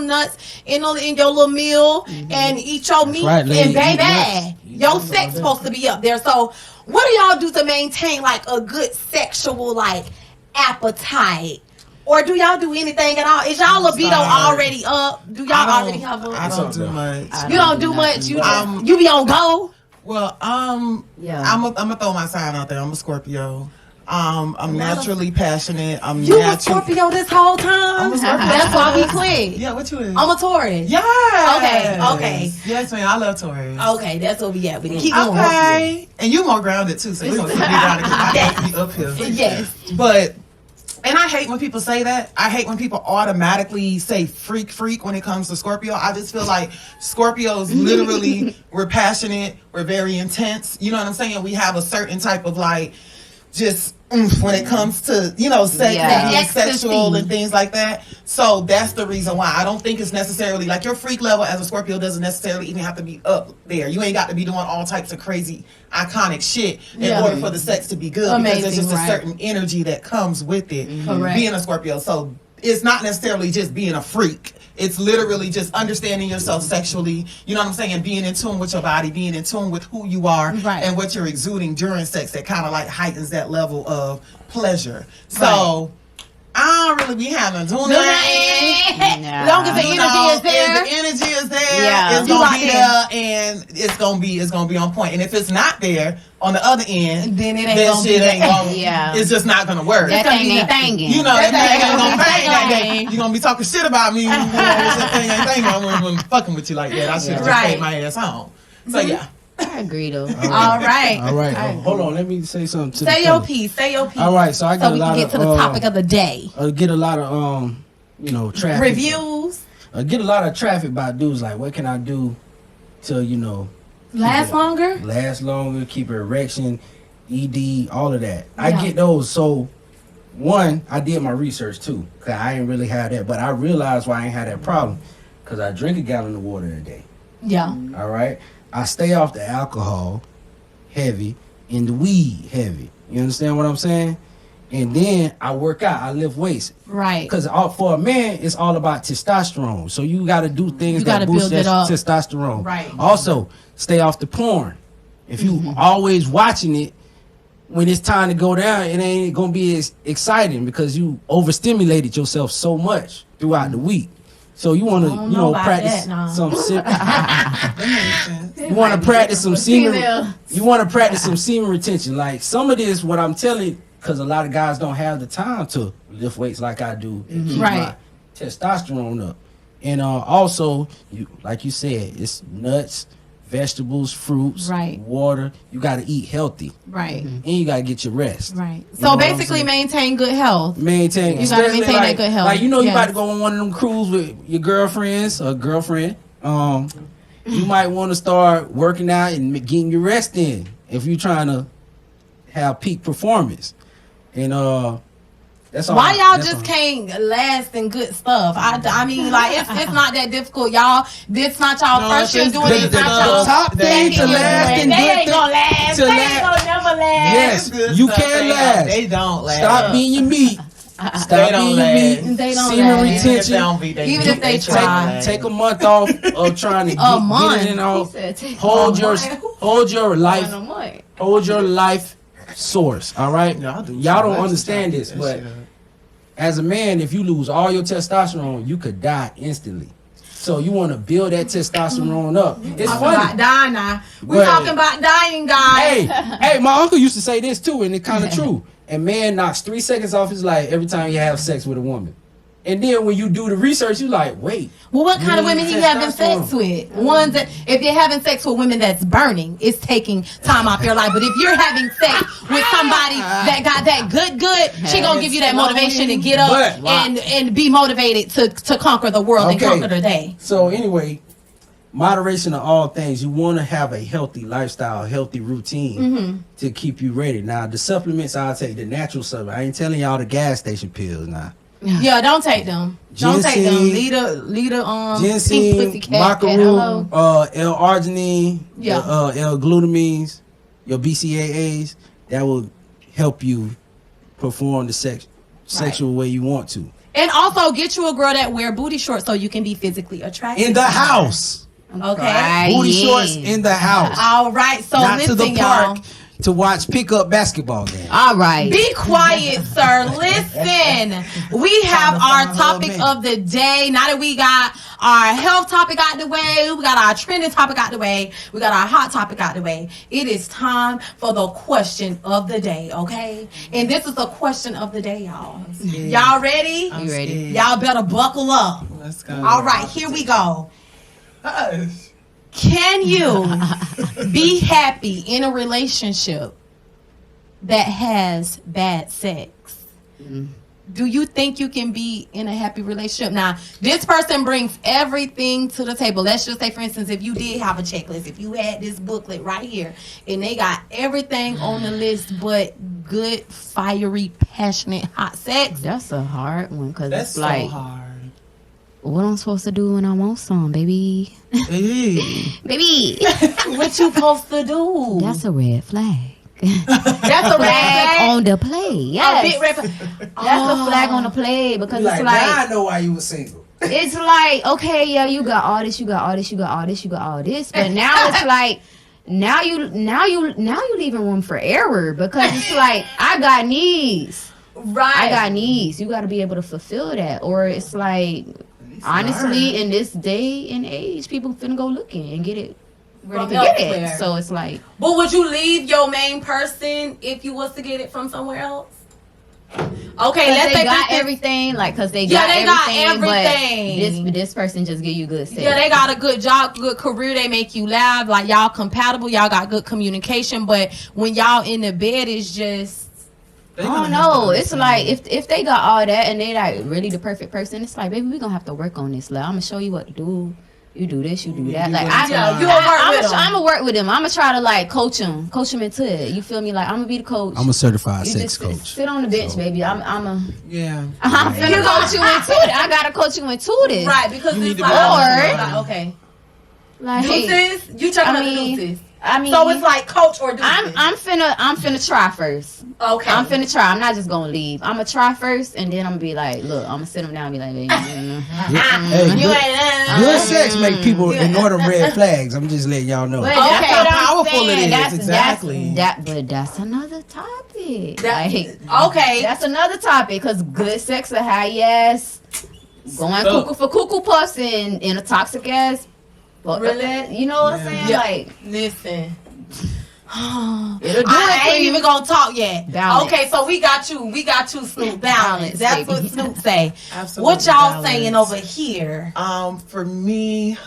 nuts in your little meal and eat your meat. Right, and baby, your sex supposed to be up there. So what do y'all do to maintain like a good sexual appetite? Or do y'all do anything at all? Is y'all libido already up? Do y'all already have a... I don't do much. You don't do much? You be on go? Well, I'm gonna throw my sign out there. I'm a Scorpio. I'm naturally passionate. You a Scorpio this whole time? I'm a Scorpio. That's why we click. Yeah, what you is? I'm a Taurus. Yeah. Okay. Yes, man. I love Taurus. Okay, that's what we at. We keep going. Okay. And you more grounded too, so you gonna keep me grounded because I have to be up here. Yes. But. And I hate when people say that. I hate when people automatically say freak when it comes to Scorpio. I just feel like Scorpios literally, we're passionate, we're very intense. You know what I'm saying? We have a certain type of just when it comes to, sex and sexual and things like that. So that's the reason why. I don't think it's necessarily your freak level as a Scorpio doesn't necessarily even have to be up there. You ain't got to be doing all types of crazy, iconic shit in order for the sex to be good. Amazing, because there's just a certain energy that comes with it, being a Scorpio. So it's not necessarily just being a freak. It's literally just understanding yourself sexually, you know what I'm saying? Being in tune with your body, being in tune with who you are and what you're exuding during sex that kind of heightens that level of pleasure. So I I don't really be having to do nothing. Nah. Long as the energy is there. If the energy is there, Yeah. it's gonna be there, and it's gonna be on point. And if it's not there on the other end, Then it ain't then gonna shit be ain't there. gonna. Yeah. It's just not gonna work. That thing ain't thinking. You know, that thing ain't gonna That bang that day. thing. You're gonna be talking shit about me. That thing ain't thinking. I wasn't fucking with you like that. I should have just Right. stayed my ass home. So yeah. I agree though. All right. All right. Hold on. Let me say something to Say the your fellas. piece. Say your piece. All right. So I get So a we lot can get of to the topic of the day. get a lot of traffic Reviews. Get a lot of traffic by dudes like, what can I do to Last longer. last longer, keep an erection, ED, all of that. I get those. So one, I did my research too, cause I ain't really had that, but I realized why I ain't had that problem, cause I drink a gallon of water a day. Yeah. All right, I stay off the alcohol heavy and the weed heavy. You understand what I'm saying? And then I work out, I lift weights. Right. Because for a man, it's all about testosterone. So you got to do things You that gotta boost build it that up. testosterone. Right. Also, stay off the porn. If you always watching it, when it's time to go down, it ain't gonna be as exciting because you overstimulated yourself so much throughout the week. So you want to, don't know about practice that, nah. some. You want to practice some semen. You want to practice some semen retention. Like some of this, what I'm telling, because a lot of guys don't have the time to lift weights like I do and keep Right. my testosterone up. And also, like you said, it's nuts, vegetables, fruits, Right. water. You got to eat healthy, Right. and you got to get your rest. Right. You So know what I'm basically, saying? maintain good health. Maintain. You gotta especially maintain that good health. Like you Yes. about to go on one of them cruises with your girlfriends or girlfriend. You might want to start working out and getting your rest in if you're trying to have peak performance. And that's all. Why y'all that's just all. can't last in good stuff? I mean, like it's not that difficult, y'all. This not y'all No, first year it's doing the- it. the Not y'all top thing second to year last doing it. in They good ain't thing- gonna last. to They last- ain't gonna never last. Yes, Good you stuff. can They last. don't last. Stop being your meat. Stop They don't being your last. meat. They don't Semen last. Even if they retention. don't be, they Even do. if they try. try. Take a month off of trying to get month. it in all. He said, take Hold a your life. on a month. Hold your life source. All right. Y'all do Y'all too don't much to understand try to this, get but that shit up. as a man, if you lose all your testosterone, you could die instantly. So you want to build that testosterone up. It's Talking about funny. dying now. We But- talking about dying, guys. Hey, my uncle used to say this too, and it's kind of true. A man knocks 3 seconds off his life every time you have sex with a woman. And then when you do the research, you like, wait. Well, what kind of women he having testosterone. sex with? Ones that, if you're having sex with women that's burning, it's taking time off your life. But if you're having sex with somebody that got that good, she gonna give you that motivation to get up But- and be motivated to conquer the world and Okay. conquer the day. So anyway, moderation of all things. You want to have a healthy lifestyle, healthy routine to keep you ready. Now, the supplements I'll take, the natural supplements. I ain't telling y'all the gas station pills now. Yeah, don't take them. Don't take them. Ginseng, Lead a pink Ginseng, pussycat. macaroon, L-arginine, Yeah. L-glutamines, your BCAAs. That will help you perform the sexual way you want to. And also get you a girl that wear booty shorts so you can be physically attractive. In the house. Okay. Right. Booty yeah. shorts in the house. All right. So Not listen, to the y'all. park to watch pickup basketball games. All right. Be quiet, sir. Listen, we have our topic of the day. Now that we got our health topic out the way, we got our trending topic out the way, we got our hot topic out the way, it is time for the question of the day, okay? And this is the question of the day, y'all. Y'all ready? You ready? Y'all better buckle up. Let's go. All right, here we go. Hush. Can you be happy in a relationship that has bad sex? Do you think you can be in a happy relationship? Now, this person brings everything to the table. Let's just say, for instance, if you did have a checklist, if you had this booklet right here, and they got everything on the list but good, fiery, passionate, hot sex. That's a hard one because That's it's so like, hard. what I'm supposed to do when I want some, baby? Hey. Baby, What you supposed to do? that's a red flag. That's a red Flag flag. on the play. A Yes, big red flag. that's a flag on the play because Like, it's now like I know why you were single. it's like, okay, yeah, you got all this, you got all this, you got all this, you got all this, but now it's like now you leaving room for error because it's like I got needs. Right. I got needs. You got to be able to fulfill that. Or it's like, honestly, in this day and age, people finna go looking and get it where they can get it. So it's like. But would you leave your main person if you was to get it from somewhere else? Okay, let's they got everything, like, cause they got everything. But this person just give you good sex. Yeah, they got a good job, good career. They make you laugh. Like, y'all compatible. Y'all got good communication. But when y'all in the bed, it's just. I don't know. It's like if they got all that and they like really the perfect person, it's like, baby, we gonna have to work on this. Like, I'm gonna show you what to do. You do this, you do that. Like, I'm gonna work with him. I'm gonna try to like coach him into it. You feel me? Like, I'm gonna be the coach. I'm a certified sex coach. Sit on the bench, baby. I'm finna Yeah. coach you into it. I gotta coach you into this, right? Because you it's need like, okay, like, deuces. You checking out the deuces. I mean, so it's like coach or deuces. I'm finna try first. Okay. I'm finna try. I'm not just gonna leave. I'm gonna try first, and then I'm gonna be like, look, I'm gonna sit them down and be like, good sex make people ignore them red flags. I'm just letting y'all know. But that's how powerful it is. Exactly. But that's another topic. Okay. That's another topic, because good sex will have yes going cuckoo for cuckoo puffs in a toxic ass. Really? You know what I'm saying? Yeah. Like, listen. I ain't even gonna talk yet. Balance. Okay, so we got you, Snoop. Balance. That's baby. what Snoop say. Absolutely. What y'all balance. saying over here? For me,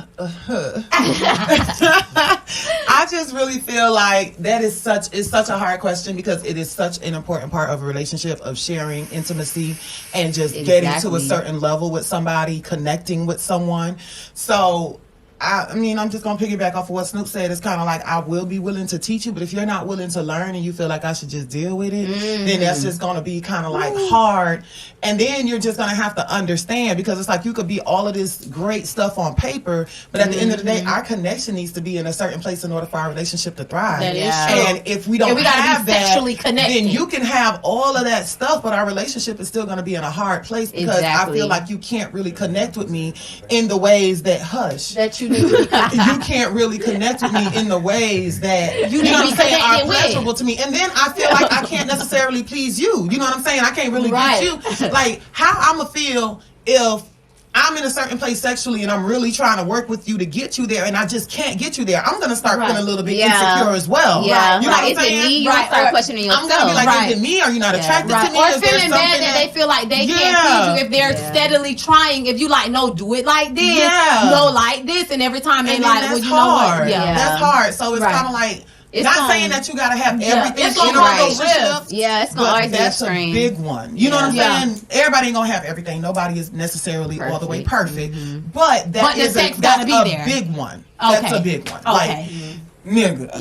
I just really feel like that is such a hard question, because it is such an important part of a relationship, of sharing intimacy and just getting to a certain level with somebody, connecting with someone. So I mean, I'm just going to piggyback off of what Snoop said. It's kind of like, I will be willing to teach you, but if you're not willing to learn and you feel like I should just deal with it, then that's just going to be kind of like hard. And then you're just going to have to understand, because it's like you could be all of this great stuff on paper, but at the end of the day, our connection needs to be in a certain place in order for our relationship to thrive. That is true. And if we don't have that, sexually connected, then you can have all of that stuff, but our relationship is still going to be in a hard place, because I feel like you can't really connect with me in the ways that that you need. you can't really connect with me in the ways that you know what I'm saying are pleasurable to me, and then I feel like I can't necessarily please you. You know what I'm saying? I can't really get you. Like, how I'ma feel if I'm in a certain place sexually and I'm really trying to work with you to get you there, and I just can't get you there. I'm gonna start feeling a little bit insecure as well. Yeah, you know what I'm saying? You start questioning yourself. I'm gonna be like, is it me? Are you not attracted to me? Or feeling bad that they feel like they can't please you if they're steadily trying. If you like, no, do it like this, no, like this, and every time they like, well, you know what? That's hard. So it's kind of like. Not saying that you gotta have everything in a relationship. Yeah, it's gonna always be that's a big one. You know what I'm saying? Everybody ain't gonna have everything. Nobody is necessarily all the way perfect. But that's a big one. That's a big one. Like, nigga.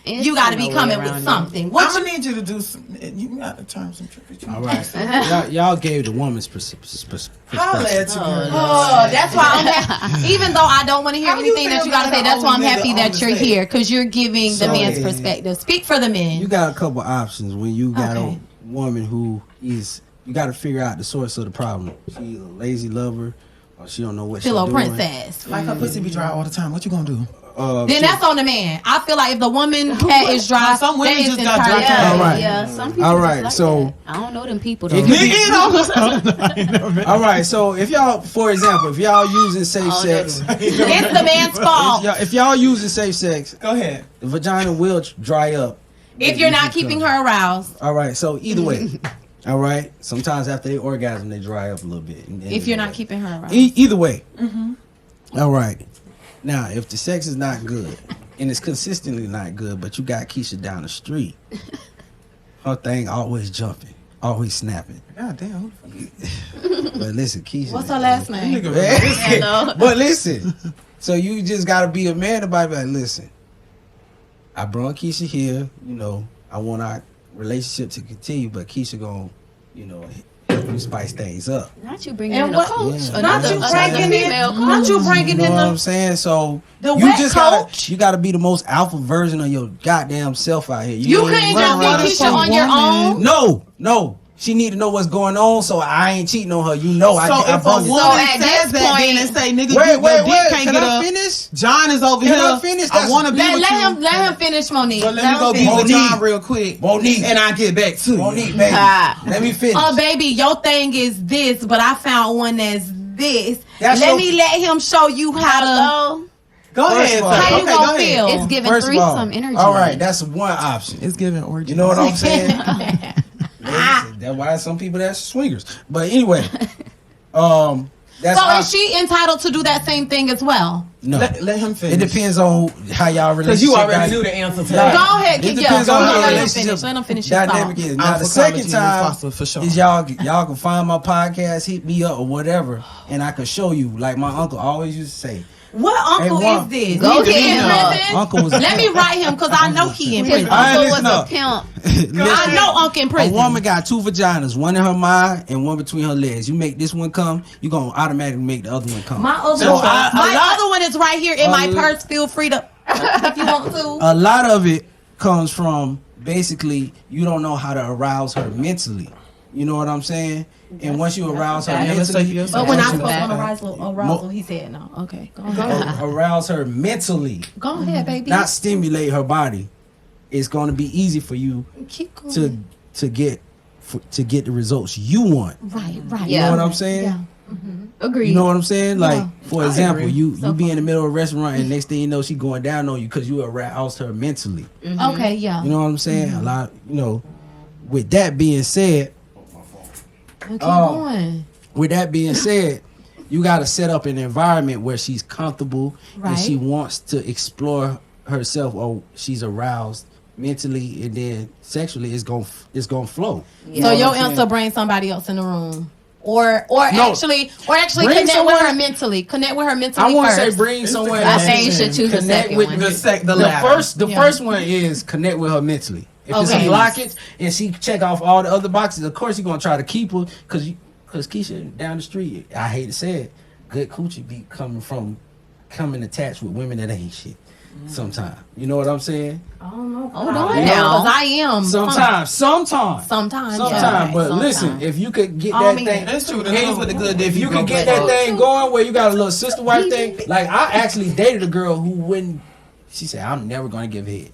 You got to be coming with something. I'm gonna need you to do some. You got to turn some tricky. All right, y'all gave the woman's perspective. That's why I'm happy. Even though I don't want to hear anything that you got to say, that's why I'm happy that you're here, because you're giving the man's perspective. Speak for the men. You got a couple options when you got a woman who is. You got to figure out the source of the problem. She a lazy lover, or she don't know what she's doing. Pillow princess. Like her pussy be dry all the time. What you gonna do? Then that's on the man. I feel like if the woman cat is dry, some women just got dry. All right. Yeah, some people. All right. Like so that. I don't know them people though. All right. So if y'all, for example, if y'all using safe sex, it's the man's fault. If y'all using safe sex, go ahead. The vagina will dry up if you're not keeping her aroused. All right. So either way. All right. Sometimes after they orgasm, they dry up a little bit. If you're not keeping her aroused. Either way. All right. Now, if the sex is not good, and it's consistently not good, but you got Keisha down the street, her thing always jumping, always snapping. God damn. But listen, Keisha. What's her last name? But listen, so you just got to be a man about it. Like, listen, I brought Keisha here. You know, I want our relationship to continue, but Keisha gonna, you know, you spice things up. Not you bringing in a coach. Yeah. Not you bringing in. Not you bringing in. You know what the. I'm saying? So the you just coach? gotta be the most alpha version of your goddamn self out here. You couldn't just be Keisha on your own. No. She need to know what's going on, so I ain't cheating on her. You know, So I if a woman So at says this that, point- then and say, nigga, Wait, your dick can't can get I up. finish? John is over Can here. I finish? I want to be with you. Let him finish, Monique. But let me go him be finish. with John real quick. Monique. And I get back to you. Monique, baby. Let me finish. Oh, baby, your thing is this, but I found one that's this. That's let your- me let him show you how to. Go First ahead. of all, Sir. How you Okay, gonna go ahead. feel? It's giving First of all, threesome energy. all right, that's one option. It's giving orgy. You know what I'm saying? That's why some people that's swingers. But anyway, that's So op- is she entitled to do that same thing as well? no. Let him finish. It depends on how y'all relationship. Because you already got- knew the answer to Nah, that. Go ahead, It keep depends going. on Go how ahead, the let him finish. relationship Let him finish his thought. dynamic is. Now I'm the for second college and time foster for sure. is y'all can find my podcast, hit me up or whatever, and I can show you. Like my uncle always used to say. What uncle Hey, Juan, is this? go He in ahead. prison? Uncle was a Let me write him because I know he in His prison. All right, uncle was listen a up. pimp. I know uncle in A prison. woman got two vaginas, one in her mind and one between her legs. You make this one come, you gonna automatically make the other one come. My other So one, I- my other one is right here in my Uh, purse. Feel free to if you want to. A lot of it comes from basically you don't know how to arouse her mentally. You know what I'm saying? And once you arouse her mentally, But when I once you spoke on arousal, he said no. Okay, go ahead. arouse her mentally, Go ahead, baby. not stimulate her body, it's going to be easy for you Keep going. to get the results you want. Right. You Yeah. know what I'm saying? Yeah. Agreed. You know what I'm saying? Like, for example, agree. you be in the middle of a restaurant and next thing you know, she going down on you because you aroused her mentally. Okay, yeah. You know what I'm saying? A lot, with that being said, Keep going. with that being said, you got to set up an environment where she's comfortable Right. and she wants to explore herself or she's aroused mentally and then sexually it's going to flow. You So know your what I'm saying? answer bring somebody else in the room. Or No. actually Bring connect with someone- her mentally. Connect with her mentally I want to first. say bring someone I else think you in. should choose the Connect second with one. The The latter. first one is connect with her mentally. If it's Okay. a blockage and she check off all the other boxes, of course you're gonna try to keep her because Keisha down the street. I hate to say it, good coochie be coming attached with women that ain't shit. Sometimes, you know what I'm saying? Hold on on now. now. I am. Sometimes. Sometimes. But Sometimes. listen, if you could get I that mean, thing, That's true. The niggas with the good dick. if you can get that thing going where you got a little sister wife thing, like I actually dated a girl who wouldn't. She said, "I'm never gonna give head,"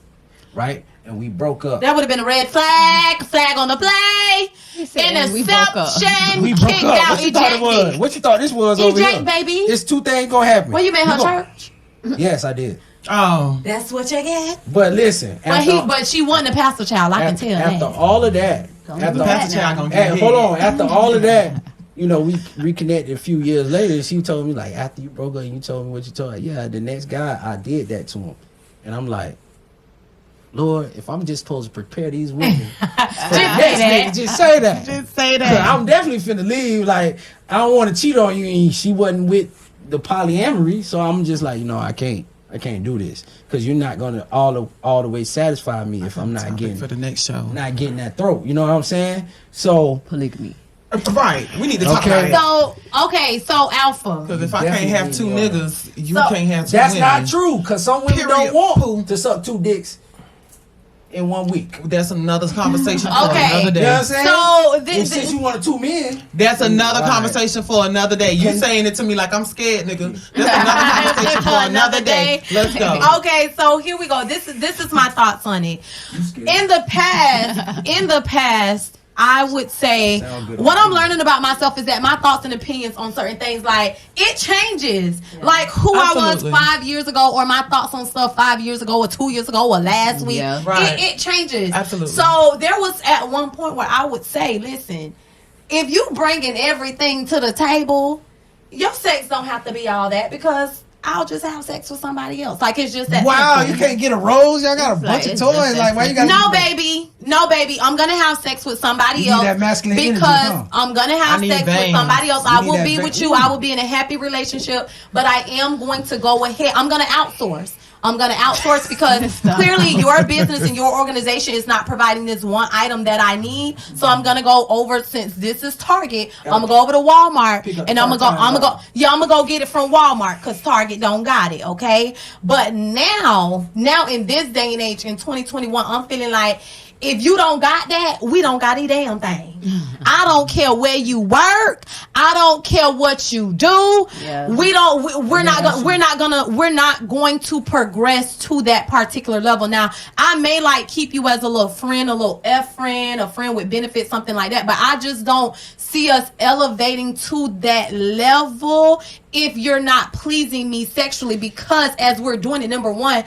right? And we broke up. That would have been a red flag. Flag on the play. said, we broke up. Interception. We broke Kicked up. out. What you thought it was? Ejected. What you thought this was over here? Eject, baby. It's two things gonna happen. Well, you met her You gon- church. Yes, I did. Oh. That's what you get. But listen, But she wasn't a pastor child. I can tell after that. all of that, after, The pastor child gonna hey, get hold head. on. After all of that, we reconnected a few years later. She told me like, after you broke up, you told me what you told her. Yeah, the next guy, I did that to him, and I'm like, Lord, if I'm just supposed to prepare these women, for the next nigga, just say that. Just say 'Cause that. I'm definitely finna leave. Like, I don't want to cheat on you, and she wasn't with the polyamory, so I'm just like, I can't do this because you're not gonna all the way satisfy me if I'm not Topic getting for the next show. that throat. You know what I'm saying? So Polygamy. Right. We need to talk Okay. about it. So Alpha. Because if I can't have two Definitely, niggas, you So, can't have two that's women. not true because some women Period. don't want Pooh. to suck two dicks in 1 week. That's another conversation for Okay. another You know what day. I'm saying? So And since you wanted two men, That's another Right. conversation for another day. You saying it to me like I'm scared, nigga. That's another conversation for another day. Let's go. Okay, so here we go. This is my thoughts on it. In the past, I would say Sound good what on I'm you. learning about myself is that my thoughts and opinions on certain things, like, it changes. Like who I Absolutely. was 5 years ago, or my thoughts on stuff 5 years ago, or 2 years ago, or last week. Yeah. Right. It changes. Absolutely. So there was at one point where I would say, listen, if you bringing everything to the table, your sex don't have to be all that, because I'll just have sex with somebody else. Like, it's just that wow, simple. you can't get a rose. Y'all got a bunch of it's toys. just Like, why you got? No, baby. I'm gonna have sex with somebody You need else that masculine energy, because huh? I'm gonna have I need sex with veins. somebody else. You I need will that be vein. with you. I will be in a happy relationship, but I am going to go ahead. I'm gonna outsource. Because clearly your business and your organization is not providing this one item that I need. So I'm gonna go over, since this is Target, I'm gonna go over to Walmart Pick up and I'm gonna go get it from Walmart because Target don't got it. Okay, but now in this day and age in 2021, I'm feeling like If you don't got that, we don't got a damn thing. I don't care where you work. I don't care what you do. Yeah. We're not going to progress to that particular level. Now, I may like keep you as a little friend, a little friend, a friend with benefits, something like that. But I just don't see us elevating to that level if you're not pleasing me sexually, because as we're doing it, number one,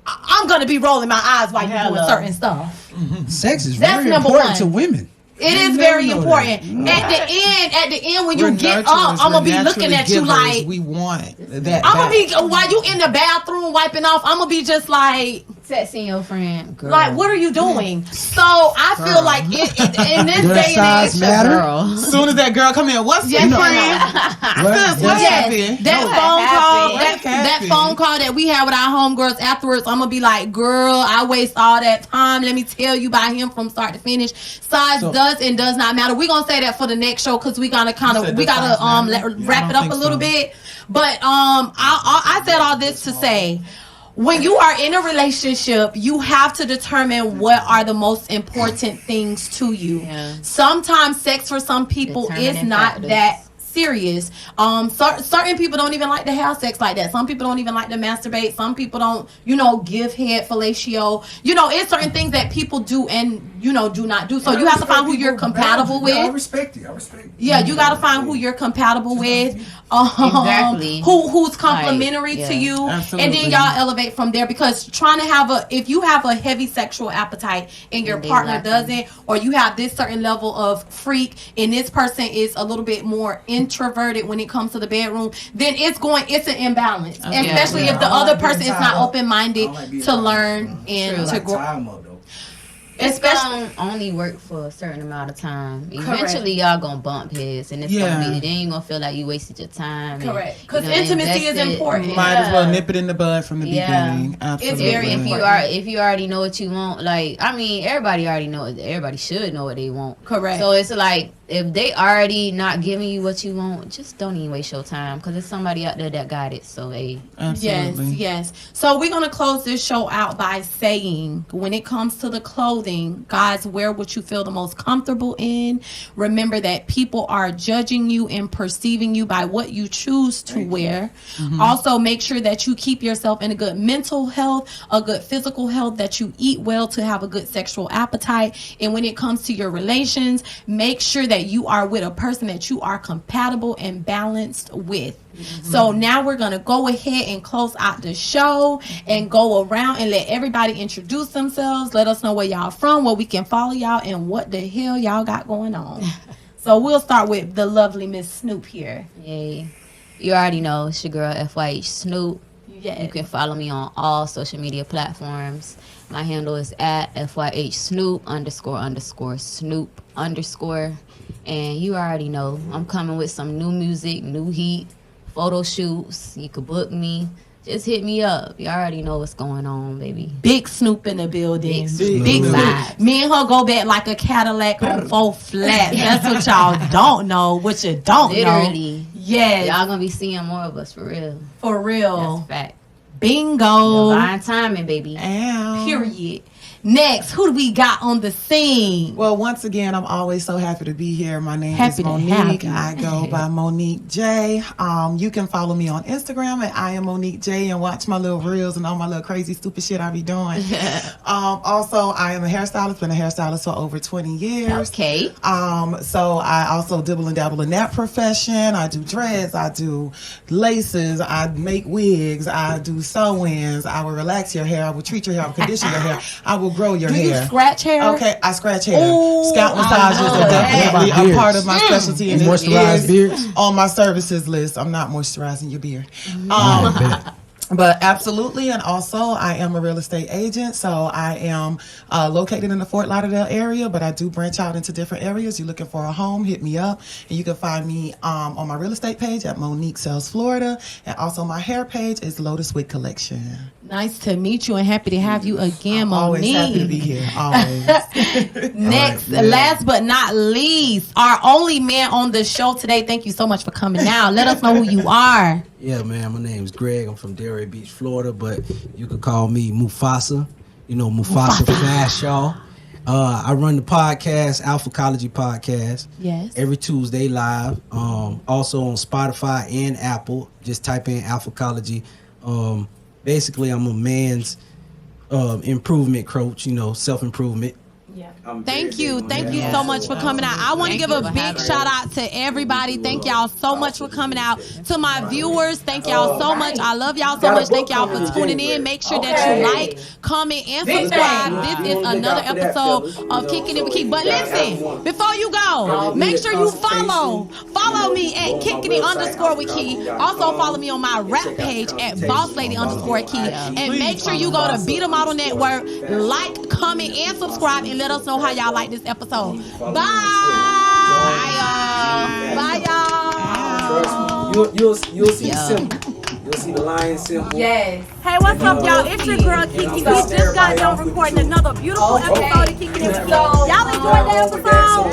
I'm going to be rolling my eyes while you're doing certain stuff. Sex is That's very number important one. to women. It is very important. At the end, when you get up, I'm gonna be looking at you like we want that. I'm gonna be while you in the bathroom wiping off. I'm gonna be just like Texting your friend, girl. like, what are you doing? So I feel like in this day and age, As soon as that girl come in, what's your friend? What's happening? That phone call that we had with our homegirls afterwards, I'm gonna be like, girl, I waste all that time. Let me tell you about him from start to finish. Size does and does not matter. We're gonna say that for the next show because we gotta wrap it up a little bit. But I said all this to say, when you are in a relationship, you have to determine what are the most important things to you. Yeah. Sometimes sex for some people is not that serious. Certain people don't even like to have sex like that. Some people don't even like to masturbate. Some people don't, give head, fellatio. It's certain things that people do and do not do. So you have to find who you're compatible with. I respect you. Yeah, you got to find who you're compatible with. Exactly. Who's complimentary to you. Absolutely. And then y'all elevate from there, because trying to if you have a heavy sexual appetite and your partner doesn't, or you have this certain level of freak and this person is a little bit more introverted when it comes to the bedroom, then it's an imbalance. Especially if the other person is not open-minded to learn and to grow. Especially only work for a certain amount of time. Eventually, y'all gonna bump heads, and it's gonna be. Then you gonna feel like you wasted your time. Correct, because intimacy is important. Might as well nip it in the bud from the beginning. Absolutely. It's very important. If you already know what you want, everybody already know. Everybody should know what they want. Correct. So it's like, if they already not giving you what you want, just don't even waste your time, because there's somebody out there that got it. So absolutely. Yes. So we're gonna close this show out by saying, when it comes to the clothing, guys, wear what you feel the most comfortable in. Remember that people are judging you and perceiving you by what you choose to wear. Mm-hmm. Also, make sure that you keep yourself in a good mental health, a good physical health, that you eat well to have a good sexual appetite. And when it comes to your relations, make sure that you are with a person that you are compatible and balanced with. Mm-hmm. So now we're going to go ahead and close out the show and go around and let everybody introduce themselves. Let us know where y'all from, where we can follow y'all, and what the hell y'all got going on. So we'll start with the lovely Miss Snoop here. Yay. You already know, it's your girl FYH Snoop. Yes. You can follow me on all social media platforms. My handle is at FYH Snoop __Snoop_. And you already know, I'm coming with some new music, new heat, photo shoots. You could book me. Just hit me up. You already know what's going on, baby. Big Snoop in the building. Big Snoop. Me and her go back like a Cadillac on 4 flats. That's what y'all don't know. What you don't Literally. know. Yes. Y'all gonna be seeing more of us, for real. For real. That's a fact. Bingo. Divine timing, baby. Ow. Period. Next, who do we got on the scene? Well, once again, I'm always so happy to be here. My name Happy is to have Monique. you. I go by Monique J. You can follow me on Instagram at I am Monique J and watch my little reels and all my little crazy stupid shit I be doing. Also, I am a hairstylist. Been a hairstylist for over 20 years. Okay. So I also dibble and dabble in that profession. I do dreads. I do laces. I make wigs. I do sew-ins. I will relax your hair. I will treat your hair. I will condition your hair. I will grow your hair. Do you scratch hair? Okay, I scratch hair. Ooh, Scalp massages are definitely a part of my specialty. And moisturized beards on my services list. I'm not moisturizing your beard. But absolutely, and also I am a real estate agent, so I am located in the Fort Lauderdale area, but I do branch out into different areas. You're looking for a home, hit me up, and you can find me on my real estate page at Monique Sells Florida, and also my hair page is Lotus Wig Collection. Nice to meet you and happy to have you again, Monique. Always happy to be here, always. Next, last but not least, our only man on the show today. Thank you so much for coming out. Let us know who you are. Yeah, man, my name's Greg. I'm from Delray Beach, Florida, but you could call me Mufasa. You know, Mufasa Flash, y'all. I run the podcast, Alphacology Podcast. Yes. Every Tuesday live. Also on Spotify and Apple. Just type in Alphacology. Basically, I'm a man's improvement coach, self-improvement. Yeah. Thank you so much for coming out. I want to give a big shout out to everybody. Thank y'all so much for coming out. To my viewers, thank y'all so much. I love y'all so much. Thank y'all for tuning in. Make sure that you like, comment, and subscribe. This is another episode of Kickin It Wit Key. But listen, before you go, make sure you follow me at Kickin It _Wit Key. Also follow me on my rap page at BossLady _Key. And make sure you go to Be the Model Network, like, comment, and subscribe, and let us know how y'all like this episode. Bye. Bye, y'all. You'll see the symbol. You'll see the lion symbol. Yes. Hey, what's up, y'all? It's your girl, Kiki. We just got done recording another beautiful episode of Kickin It Wit Key. Y'all enjoyed the episode?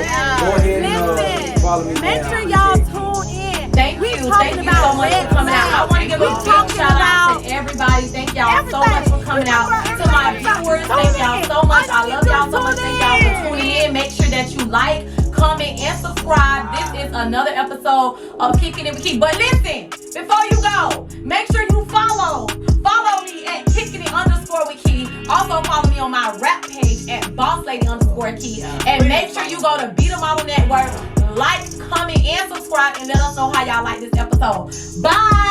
Listen, make sure y'all tune in. Thank you so much for coming out. I want to give a big shout out to everybody. Thank y'all so much for coming out. To my viewers, thank y'all so much. I love y'all so much. Thank y'all for tuning in. Make sure that you like, comment, and subscribe. This is another episode of Kickin It Wit Key. But listen, before you go, make sure you follow me at Kickin It _Wit Key. Also follow me on my rap page at BossLady _Key. And make sure you go to Be the Model Network, like, comment, and subscribe, and let us know how y'all like this episode. Bye.